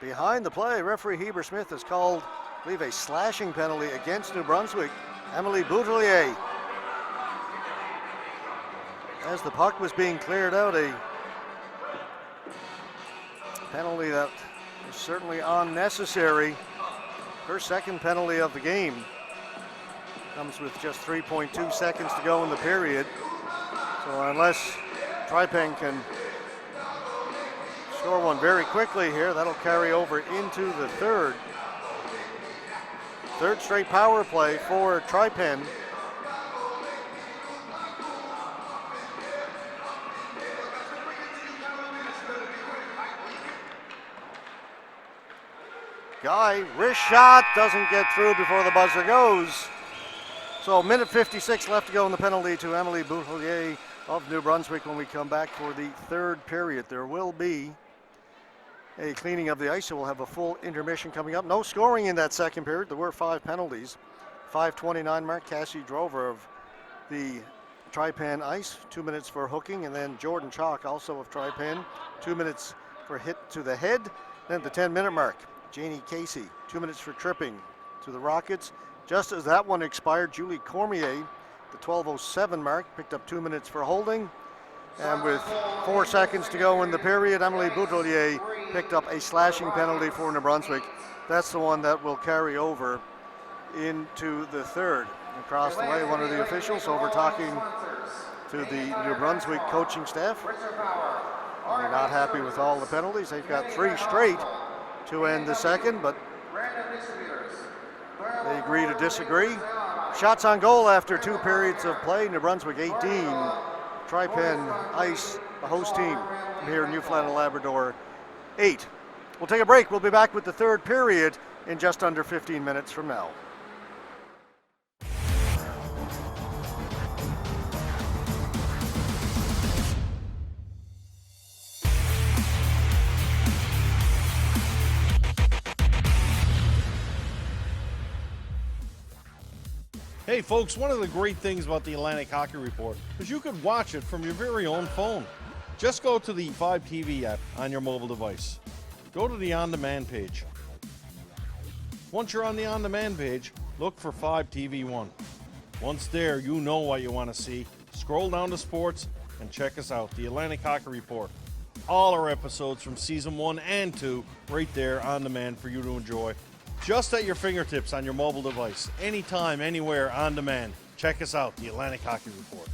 A: Behind the play, referee Heber Smith has called, I believe, a slashing penalty against New Brunswick. Emily Boutelier. As the puck was being cleared out, a penalty that was certainly unnecessary. Her second penalty of the game comes with just 3.2 seconds to go in the period. So unless Trypan can score one very quickly here, that'll carry over into the third. Third straight power play for Trypan. Guy, wrist shot, doesn't get through before the buzzer goes. So minute 56 left to go in the penalty to Emily Boutelier of New Brunswick when we come back for the third period. There will be a cleaning of the ice, so we'll have a full intermission coming up. No scoring in that second period. There were 5 penalties. 5:29 mark, Cassie Drover of the Trypan ice, 2 minutes for hooking, and then Jordan Chalk, also of Trypan, 2 minutes for hit to the head. Then at the 10-minute mark, Janie Casey, 2 minutes for tripping to the Rockets. Just as that one expired, Julie Cormier, the 12:07 mark, picked up 2 minutes for holding. And with 4 seconds to go in the period, Emily Boutelier picked up a slashing penalty for New Brunswick. That's the one that will carry over into the third. Across the way, one of the officials over talking to the New Brunswick coaching staff. They're not happy with all the penalties. They've got 3 straight to end the second, but they agree to disagree. Shots on goal after 2 periods of play. New Brunswick 18, Trypan Ice, the host team from here in Newfoundland and Labrador, 8. We'll take a break. We'll be back with the third period in just under 15 minutes from now.
C: Hey folks, one of the great things about the Atlantic Hockey Report is you could watch it from your very own phone. Just go to the 5TV app on your mobile device. Go to the on-demand page. Once you're on the on-demand page, look for 5TV1. Once there, you know what you want to see. Scroll down to sports and check us out, the Atlantic Hockey Report. All our episodes from season 1 and 2 right there on demand for you to enjoy. Just at your fingertips on your mobile device, anytime, anywhere, on demand. Check us out, the Atlantic Hockey Report.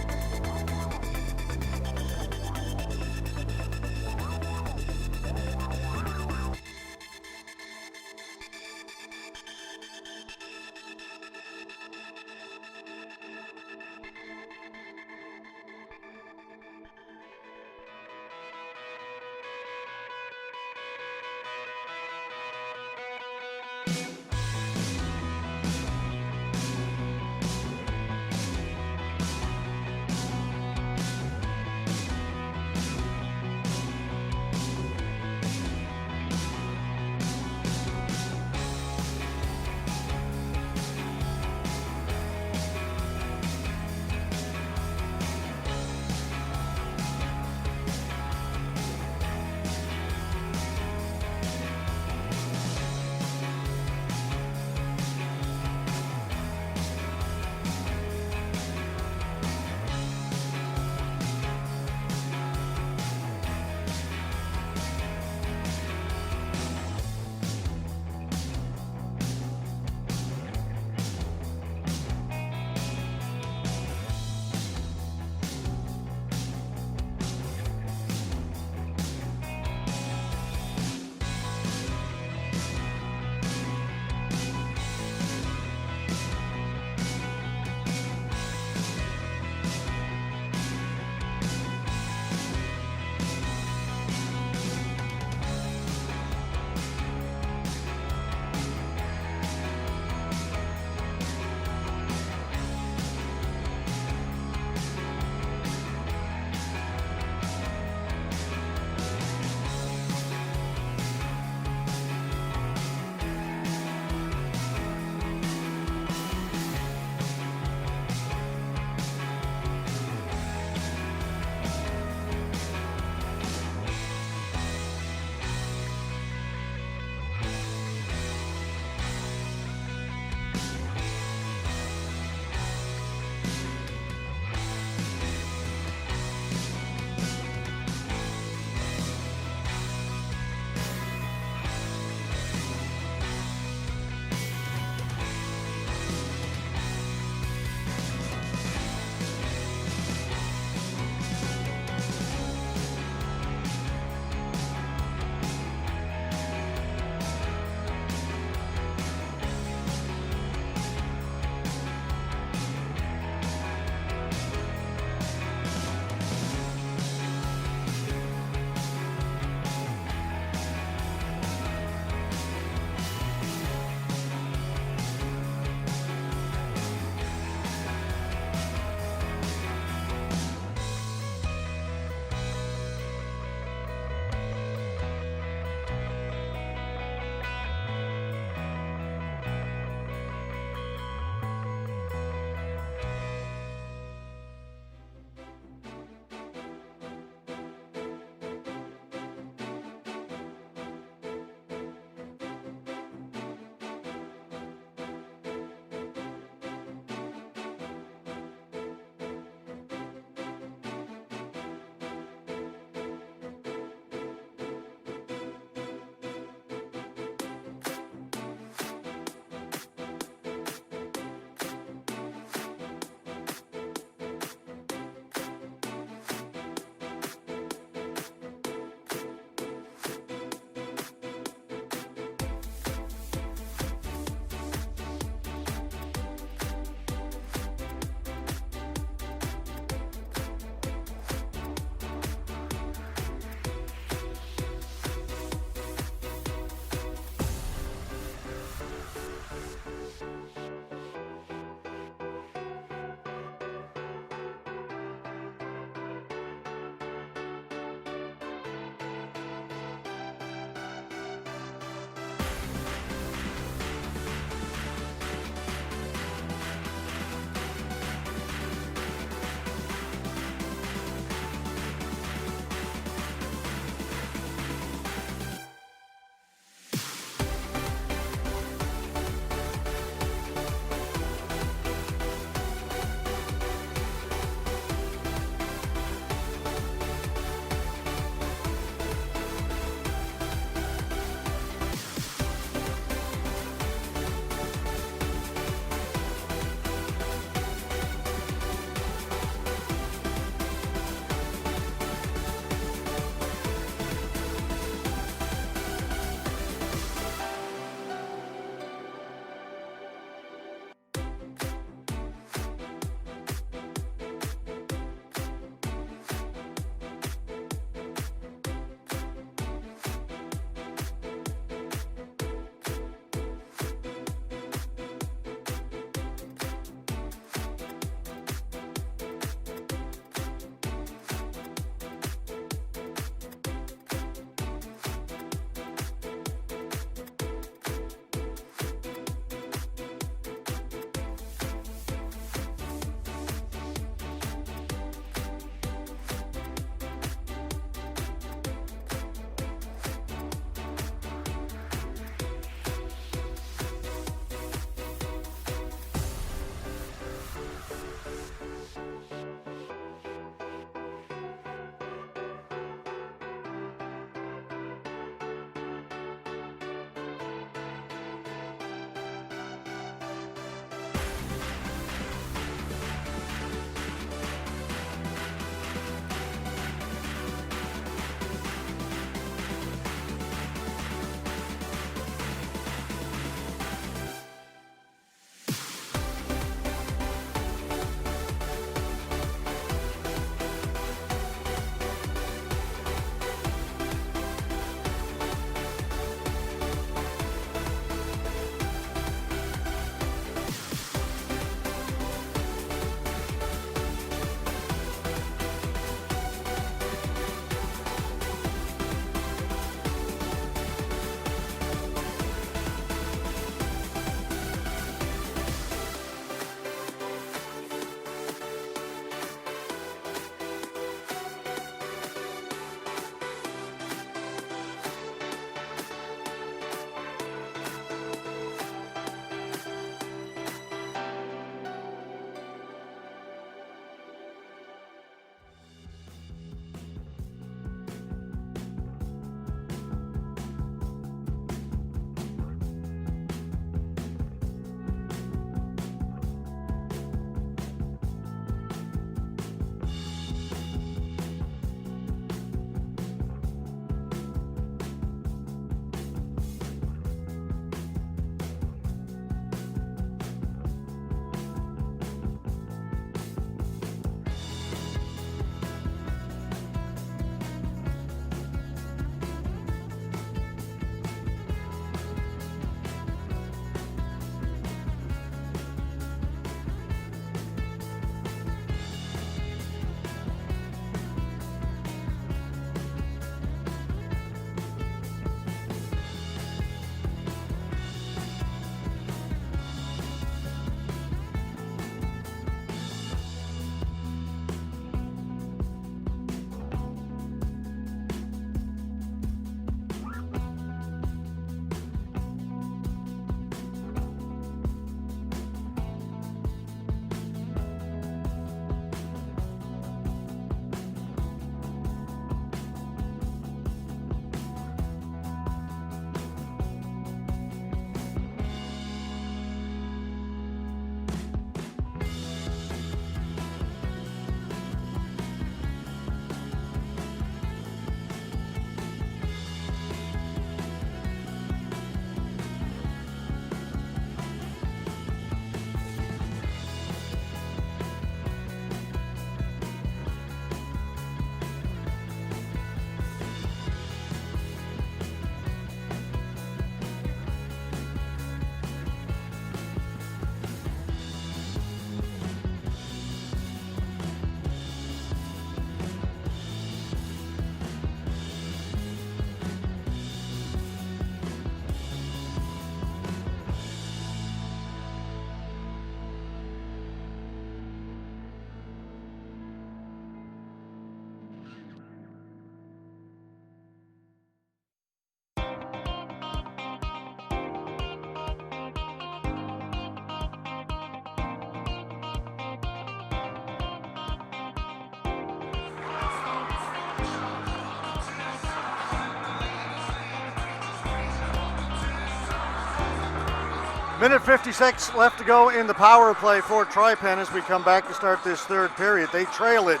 A: Minute 56 left to go in the power play for Tri-Pen as we come back to start this third period. They trail it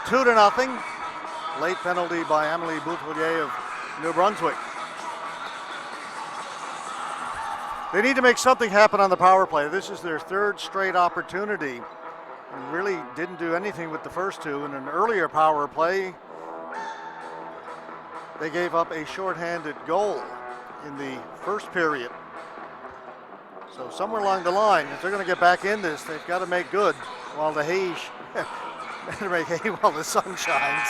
A: 2-0. Late penalty by Amélie Boutelier of New Brunswick. They need to make something happen on the power play. This is their third straight opportunity and really didn't do anything with the first two. In an earlier power play, they gave up a shorthanded goal in the first period. So somewhere along the line, if they're going to get back in this, they've got to make good while the hay, better make hay while the sun shines.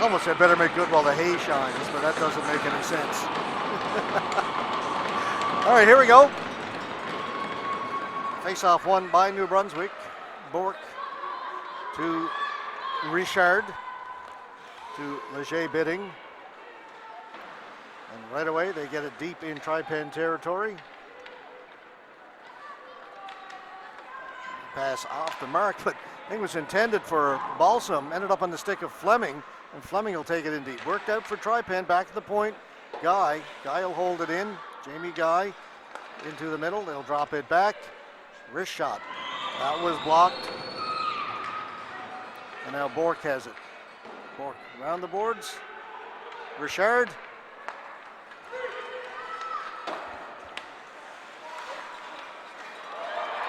A: Almost said better make good while the hay shines, but that doesn't make any sense. All right, here we go. Face-off won by New Brunswick. Bork to Richard to Leger Bidding. And right away, they get it deep in Tri-Pen territory. Pass off the mark, but I think it was intended for Balsam. Ended up on the stick of Fleming, and Fleming will take it in deep. Worked out for Tri-Pen, back to the point. Guy will hold it in. Jamie Guy into the middle. They'll drop it back. Wrist shot. That was blocked. And now Bork has it. Bork around the boards. Richard.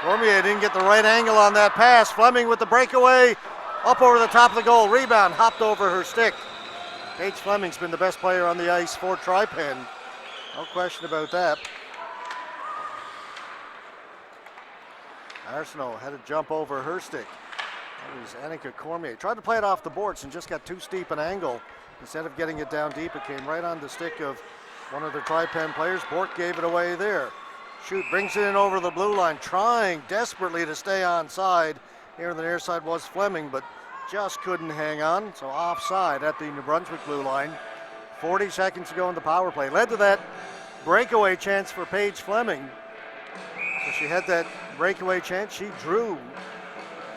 A: Cormier didn't get the right angle on that pass. Fleming with the breakaway. Up over the top of the goal. Rebound hopped over her stick. Paige Fleming's been the best player on the ice for Tri-Pen. No question about that. Arsenault had to jump over her stick. That was Annika Cormier. Tried to play it off the boards and just got too steep an angle. Instead of getting it down deep, it came right on the stick of one of the Tri-Pen players. Bork gave it away there. Shoot, brings it in over the blue line, trying desperately to stay onside. Here on the near side was Fleming, but just couldn't hang on. So offside at the New Brunswick blue line. 40 seconds to go in the power play. Led to that breakaway chance for Paige Fleming. So she had that breakaway chance. She drew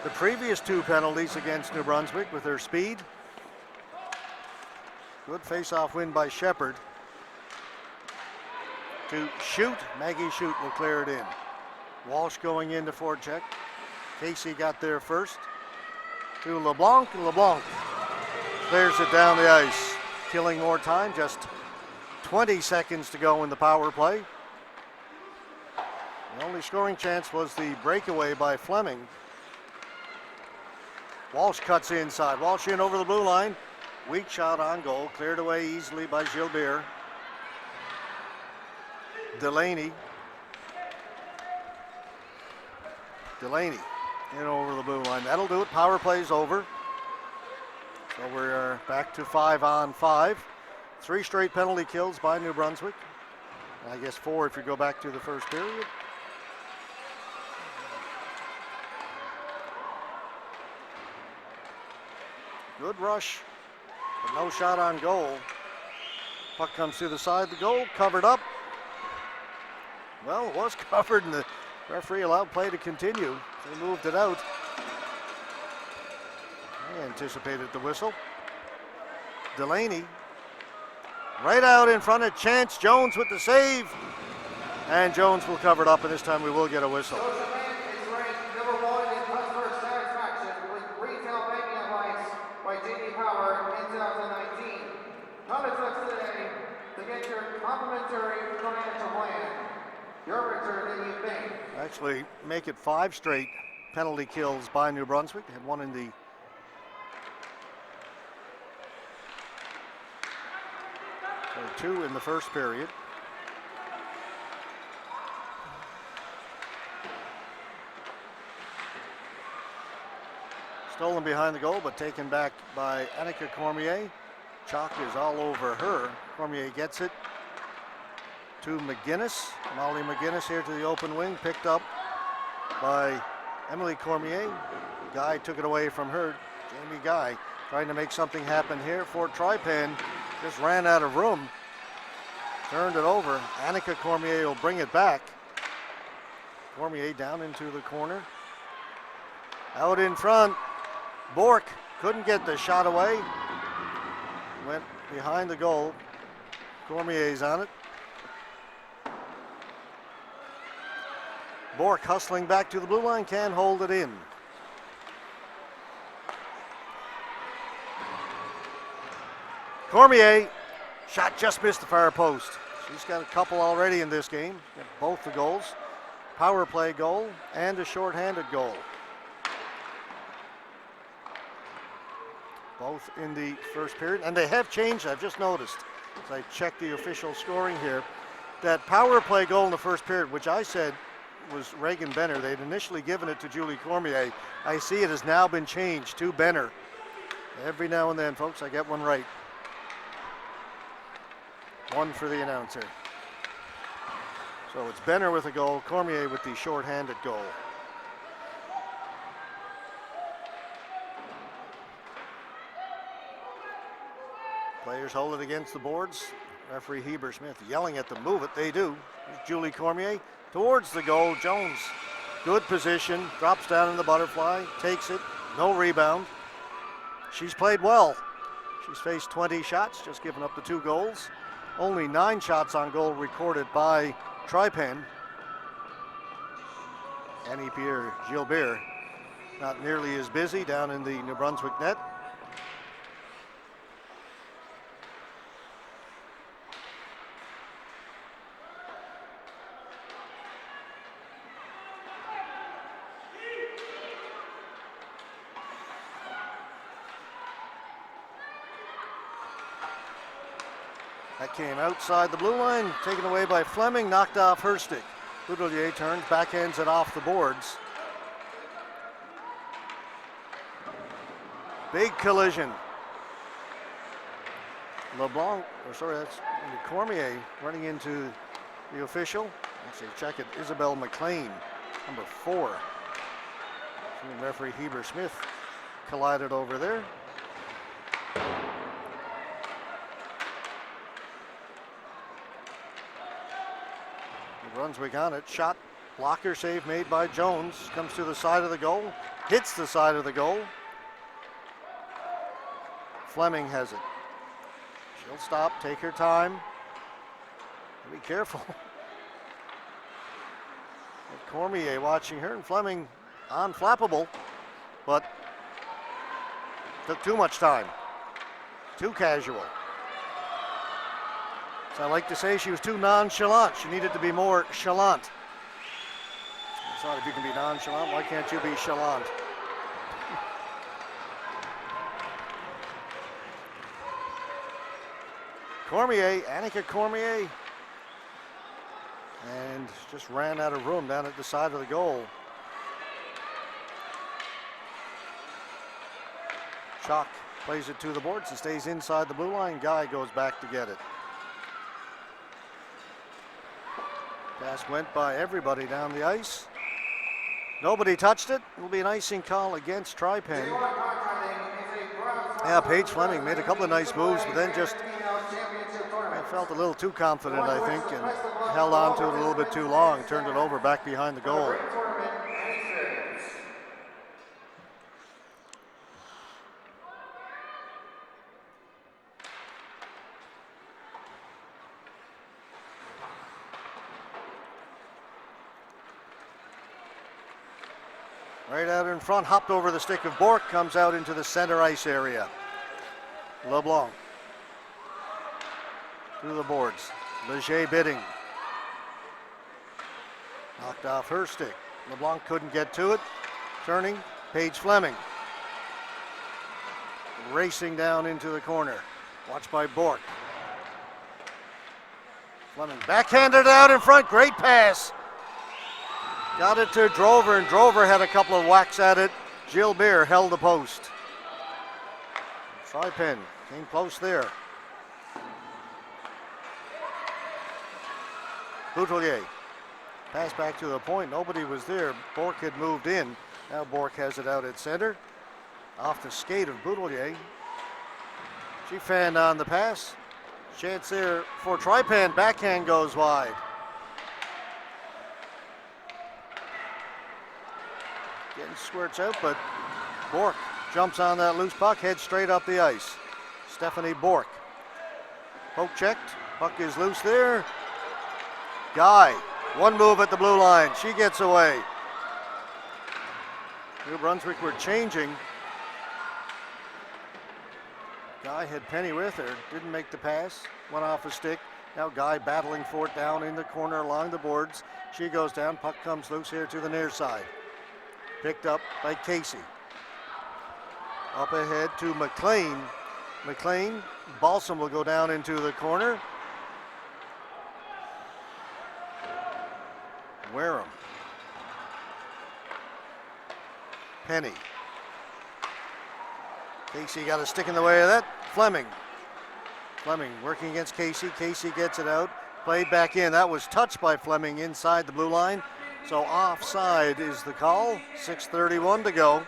A: the previous two penalties against New Brunswick with her speed. Good face-off win by Shepard. To Shoot, Maggie Shoot will clear it in. Walsh going into forecheck. Casey got there first. To LeBlanc, and LeBlanc clears it down the ice. Killing more time, just 20 seconds to go in the power play. The only scoring chance was the breakaway by Fleming. Walsh cuts inside. Walsh in over the blue line. Weak shot on goal. Cleared away easily by Gilbert. Delaney in over the blue line. That'll do it. Power play's over. So we're back to 5-on-5. 3 straight penalty kills by New Brunswick. I guess 4 if you go back to the first period. Good rush, but no shot on goal. Puck comes through the side of the goal, covered up. Well, it was covered and the referee allowed play to continue. They moved it out. They anticipated the whistle. Delaney right out in front of Chance Jones with the save. And Jones will cover it up, and this time we will get a whistle.
B: Joseph is ranked number 1 in customer satisfaction with retail banking advice by J.D. Power in 2019. Contact us today to get your complimentary financial plan. Your return than you think.
A: Actually, make it 5 straight penalty kills by New Brunswick. They had one in the so 2 in the first period. Stolen behind the goal, but taken back by Annika Cormier. Chalk is all over her. Cormier gets it to McGuinness. Molly McGuinness here to the open wing, picked up by Emily Cormier. Guy took it away from her. Jamie Guy trying to make something happen here for Tri-Pen. Just ran out of room. Turned it over. Annika Cormier will bring it back. Cormier down into the corner. Out in front. Bork couldn't get the shot away. Went behind the goal. Cormier's on it. Bork hustling back to the blue line, can't hold it in. Cormier, shot just missed the far post. She's got a couple already in this game, got both the goals. Power play goal and a shorthanded goal. Both in the first period, and they have changed, I've just noticed, as I checked the official scoring here, that power play goal in the first period, which I said was Reagan Benner. They'd initially given it to Julie Cormier. I see it has now been changed to Benner. Every now and then, folks, I get one right. One for the announcer. So it's Benner with a goal, Cormier with the shorthanded goal. Players hold it against the boards. Referee Heber Smith yelling at them, move it, they do. Here's Julie Cormier towards the goal. Jones, good position, drops down in the butterfly, takes it, no rebound. She's played well. She's faced 20 shots, just given up the 2 goals. Only 9 shots on goal recorded by Tripen. Annie Pierre Gilbert not nearly as busy down in the New Brunswick net. That came outside the blue line, taken away by Fleming, knocked off her stick. Boudelier turns, backhands it off the boards. Big collision. LeBlanc, or sorry, that's Cormier running into the official. Let's see, check it, Isabel McLean, number 4. And referee Heber Smith collided over there. Brunswick on it, shot, blocker save made by Jones, comes to the side of the goal, hits the side of the goal. Fleming has it. She'll stop, take her time. Be careful. Cormier watching her, and Fleming unflappable, but took too much time, too casual. I like to say she was too nonchalant. She needed to be more chalant. It's not if you can be nonchalant, why can't you be chalant? Cormier, Annika Cormier. And just ran out of room down at the side of the goal. Chalk plays it to the boards and stays inside the blue line. Guy goes back to get it. Pass went by everybody down the ice. Nobody touched it. It'll be an icing call against Tripen. Yeah, Paige Fleming made a couple of nice moves, but then just felt a little too confident, I think, and held on to it a little bit too long. Turned it over back behind the goal. Right out in front, hopped over the stick of Bork, comes out into the center ice area. LeBlanc through the boards. Leger bidding. Knocked off her stick. LeBlanc couldn't get to it. Turning, Paige Fleming. Racing down into the corner. Watched by Bork. Fleming backhanded out in front, great pass. Got it to Drover, and Drover had a couple of whacks at it. Gilbert held the post. Tripen came close there. Boutelier. Pass back to the point. Nobody was there. Bork had moved in. Now Bork has it out at center. Off the skate of Boutelier. She fanned on the pass. Chance there for Tripen. Backhand goes wide. Getting squirts out, but Bork jumps on that loose puck, heads straight up the ice. Stephanie Bork. Poke checked, Puck is loose there. Guy, one move at the blue line. She gets away. New Brunswick were changing. Guy had Penny with her, didn't make the pass, went off a stick. Now Guy battling for it down in the corner along the boards. She goes down, puck comes loose here to the near side. Picked up by Casey. Up ahead to McLean. McLean, Balsam will go down into the corner. Wareham. Penny. Casey got a stick in the way of that. Fleming. Fleming working against Casey. Casey gets it out. Played back in. That was touched by Fleming inside the blue line. So offside is the call. 6:31 to go.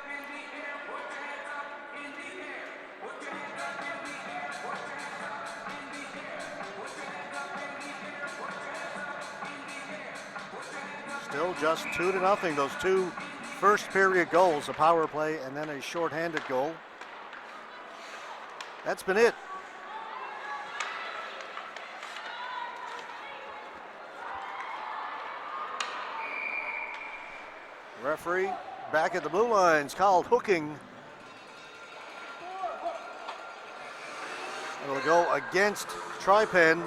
A: Still just 2-0. Those two first period goals, a power play and then a shorthanded goal. That's been it. Referee back at the blue lines called hooking. It'll go against Tri-Pen.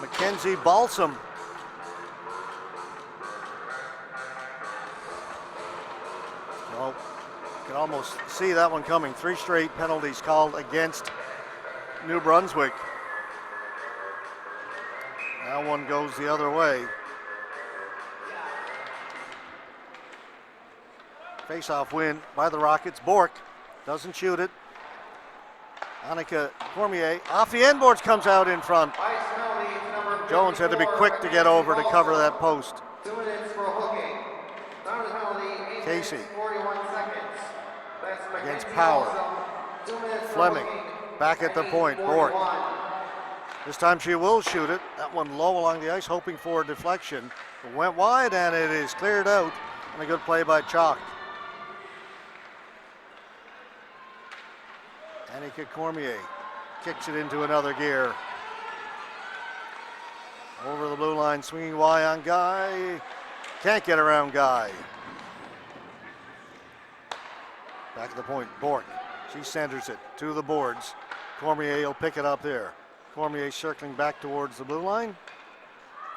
A: Mackenzie Balsam. Well, you can almost see that one coming. 3 straight penalties called against New Brunswick. Now one goes the other way. Face-off win by the Rockets. Bork doesn't shoot it. Annika Cormier off the end boards, comes out in front. Jones had to be quick to get over to cover that post.
B: 2 minutes for hooking.
A: Casey
B: 41 seconds.
A: against Power. Fleming back at the point. Bork. This time she will shoot it. That one low along the ice, hoping for a deflection. It went wide and it is cleared out. And a good play by Chalk. Annika Cormier kicks it into another gear. Over the blue line, swinging wide on Guy. Can't get around Guy. Back at the point, Bork. She centers it to the boards. Cormier will pick it up there. Cormier circling back towards the blue line.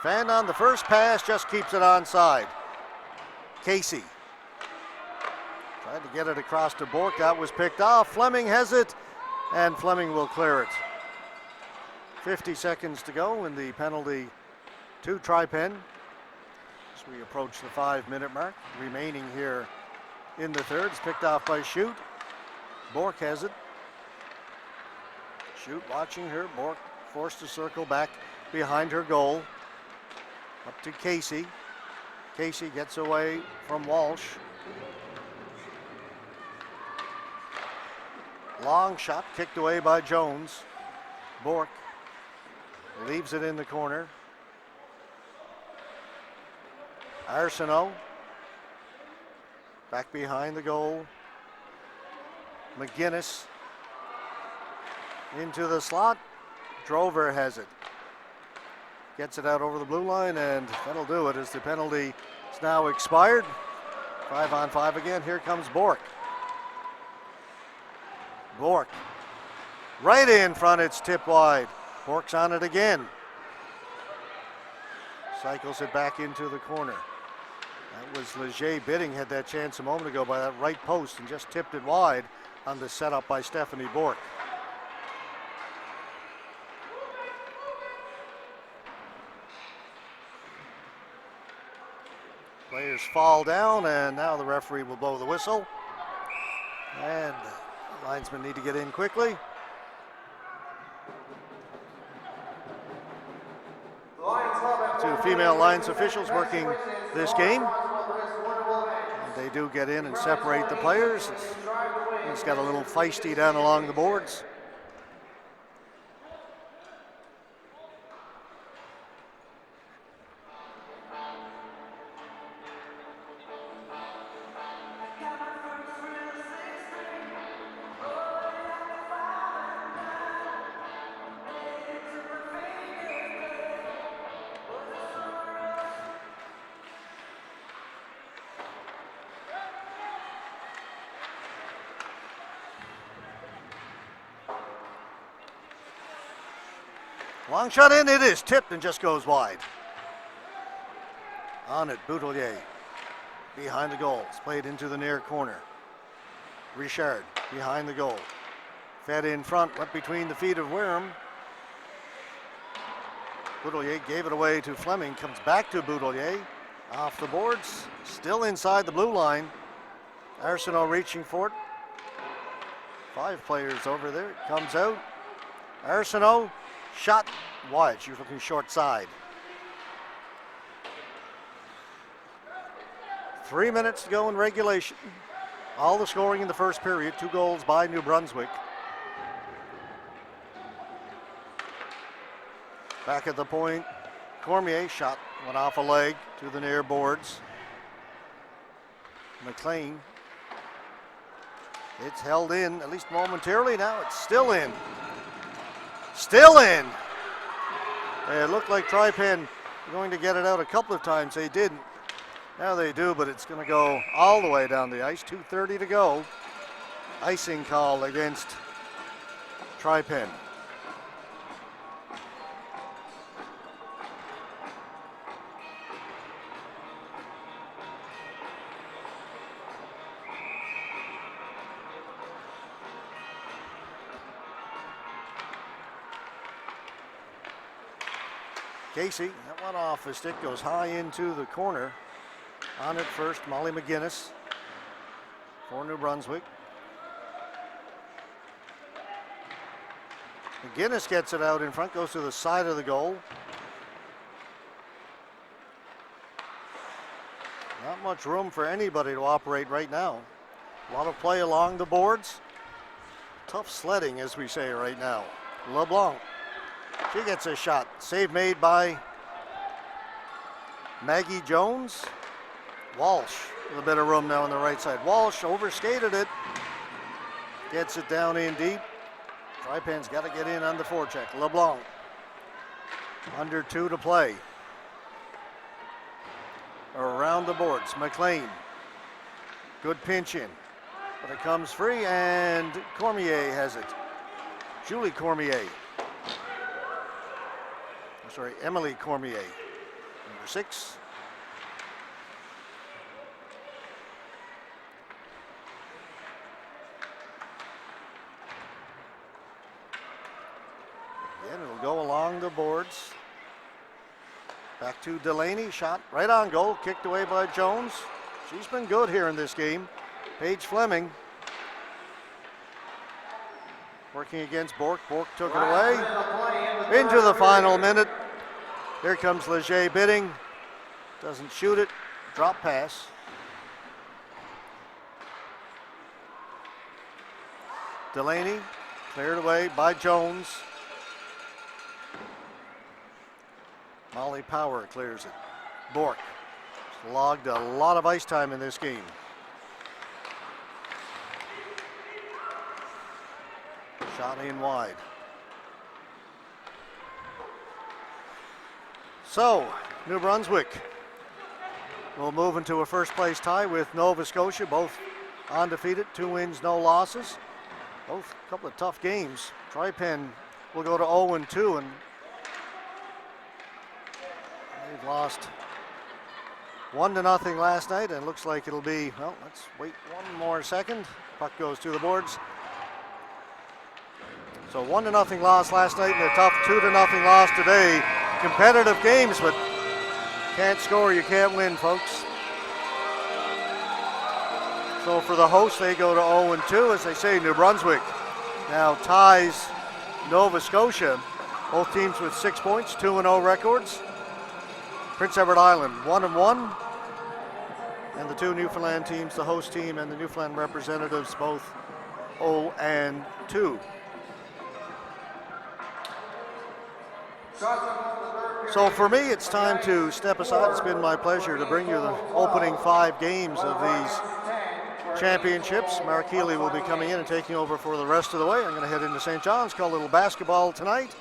A: Fan on the first pass, just keeps it onside. Casey tried to get it across to Bork. That was picked off. Fleming has it, and Fleming will clear it. 50 seconds to go in the penalty to Tri-Pen as we approach the 5-minute mark remaining here in the third. It's picked off by Shute. Bork has it. Shute watching her. Bork forced to circle back behind her goal. Up to Casey. Casey gets away from Walsh. Long shot kicked away by Jones. Bork leaves it in the corner. Arsenault back behind the goal. McGinnis into the slot. Drover has it. Gets it out over the blue line, and that'll do it as the penalty is now expired. 5-on-5 again. Here comes Bork. Bork right in front. It's tipped wide. Bork's on it again. Cycles it back into the corner. That was Leger Bidding had that chance a moment ago by that right post and just tipped it wide on the setup by Stephanie Bork. Players fall down, and now the referee will blow the whistle. And the linesmen need to get in quickly. Two female Lions officials working this game. And they do get in and separate the players. It's got a little feisty down along the boards. Long shot in, it is tipped and just goes wide. On it, Boutelier. Behind the goal. It's played into the near corner. Richard behind the goal. Fed in front, went between the feet of Wareham. Boutelier gave it away to Fleming. Comes back to Boutelier. Off the boards. Still inside the blue line. Arsenault reaching for it. 5 players over there. It comes out. Arsenault. Shot wide. She's looking short side. 3 minutes to go in regulation. All the scoring in the first period. 2 goals by New Brunswick. Back at the point. Cormier shot went off a leg to the near boards. McLean. It's held in, at least momentarily. Now it's still in. Still in. It looked like Trypan were going to get it out a couple of times. They didn't. Now they do, but it's going to go all the way down the ice. 2:30 to go. Icing call against Trypan. Casey, that one off his stick, goes high into the corner. On it first, Molly McGuinness for New Brunswick. McGuinness gets it out in front, goes to the side of the goal. Not much room for anybody to operate right now. A lot of play along the boards. Tough sledding, as we say right now. LeBlanc. She gets a shot. Save made by Maggie Jones. Walsh with a bit of room now on the right side. Walsh overskated it. Gets it down in deep. Trypan's got to get in on the forecheck. LeBlanc. Under 2 to play. Around the boards. McLean. Good pinch in. But it comes free and Cormier has it. Julie Cormier. Sorry, Emily Cormier, number 6. Again, it'll go along the boards. Back to Delaney, shot right on goal, kicked away by Jones. She's been good here in this game. Paige Fleming. Working against Bork. Bork took it away. Into the final minute. Here comes Leger bidding. Doesn't shoot it. Drop pass. Delaney cleared away by Jones. Molly Power clears it. Bork logged a lot of ice time in this game. Shot in wide. So, New Brunswick will move into a first place tie with Nova Scotia, both undefeated, 2 wins, no losses. Both a couple of tough games. Trypan will go to 0-2, and they've lost 1-0 last night, and it looks like it'll be, well, let's wait one more second. Puck goes to the boards. So 1-0 loss last night and a tough 2-0 loss today. Competitive games, but can't score, you can't win, folks. So for the hosts, they go to 0-2. As they say, New Brunswick now ties Nova Scotia. Both teams with 6 points, 2-0 records. Prince Edward Island 1-1. And the 2 Newfoundland teams, the host team and the Newfoundland representatives, both 0-2. So for me, it's time to step aside. It's been my pleasure to bring you the opening 5 games of these championships. Mark Healy will be coming in and taking over for the rest of the way. I'm going to head into St. John's, call a little basketball tonight.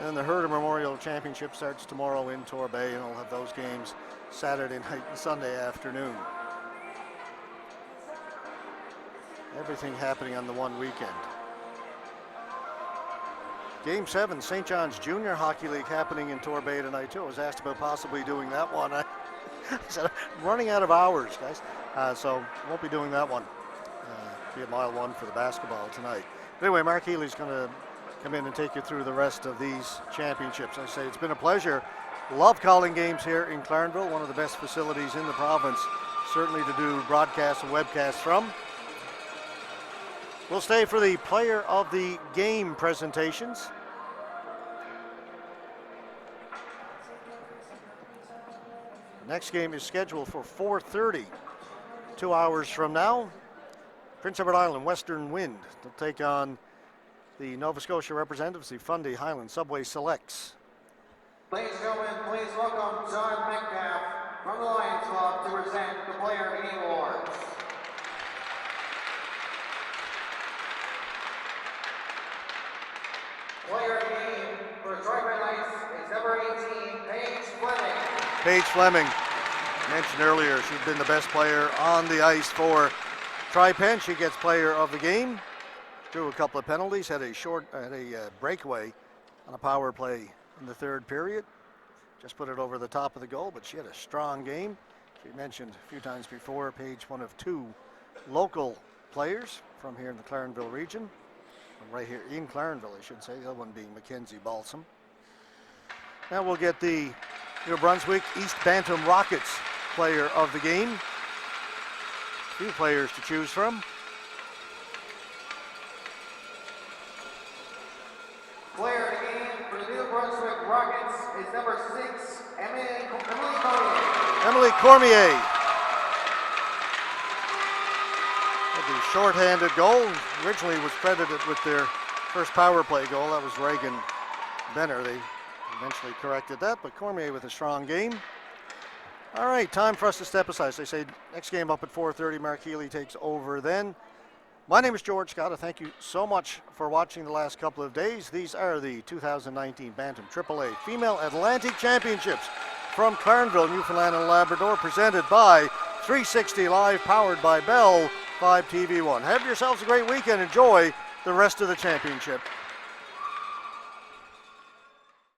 A: And the Herder Memorial Championship starts tomorrow in Torbay, and I'll have those games Saturday night and Sunday afternoon. Everything happening on the one weekend. Game 7, St. John's Junior Hockey League happening in Torbay tonight too. I was asked about possibly doing that one. I said, I'm running out of hours, guys. So won't be doing that one. Be a mile one for the basketball tonight. But anyway, Mark Healy's going to come in and take you through the rest of these championships. I say it's been a pleasure. Love calling games here in Clarendville, one of the best facilities in the province, certainly to do broadcasts and webcasts from. We'll stay for the player of the game presentations. Next game is scheduled for 4:30, 2 hours from now. Prince Edward Island Western Wind will take on the Nova Scotia representatives, the Fundy Highland Subway Selects.
B: Ladies and gentlemen, please welcome John Metcalf from the Lions Club to present the Player of the Game Awards. Player of the Game for Tri-Pen Ice is number 18, Paige Fleming.
A: Paige Fleming, mentioned earlier, she's been the best player on the ice for Tri-Pen. She gets player of the game. Drew a couple of penalties, had a breakaway on a power play in the third period. Just put it over the top of the goal, but she had a strong game. She mentioned a few times before, Paige, one of two local players from here in the Clarendville region. Right here in Clarendville, I should say, the other one being Mackenzie Balsam. Now we'll get the New Brunswick East Bantam Rockets player of the game. Few players to choose from.
B: Player of the game for the New Brunswick Rockets is number 6, Emily Cormier.
A: Emily Cormier. With the shorthanded goal, originally was credited with their first power play goal. That was Reagan Benner. They eventually corrected that, but Cormier with a strong game. All right, time for us to step aside. As they say, next game up at 4:30. Mark Healy takes over then. My name is George Scott. Thank you so much for watching the last couple of days. These are the 2019 Bantam AAA Female Atlantic Championships from Clarendville, Newfoundland and Labrador, presented by 360 Live, powered by Bell 5 TV1. Have yourselves a great weekend. Enjoy the rest of the championship.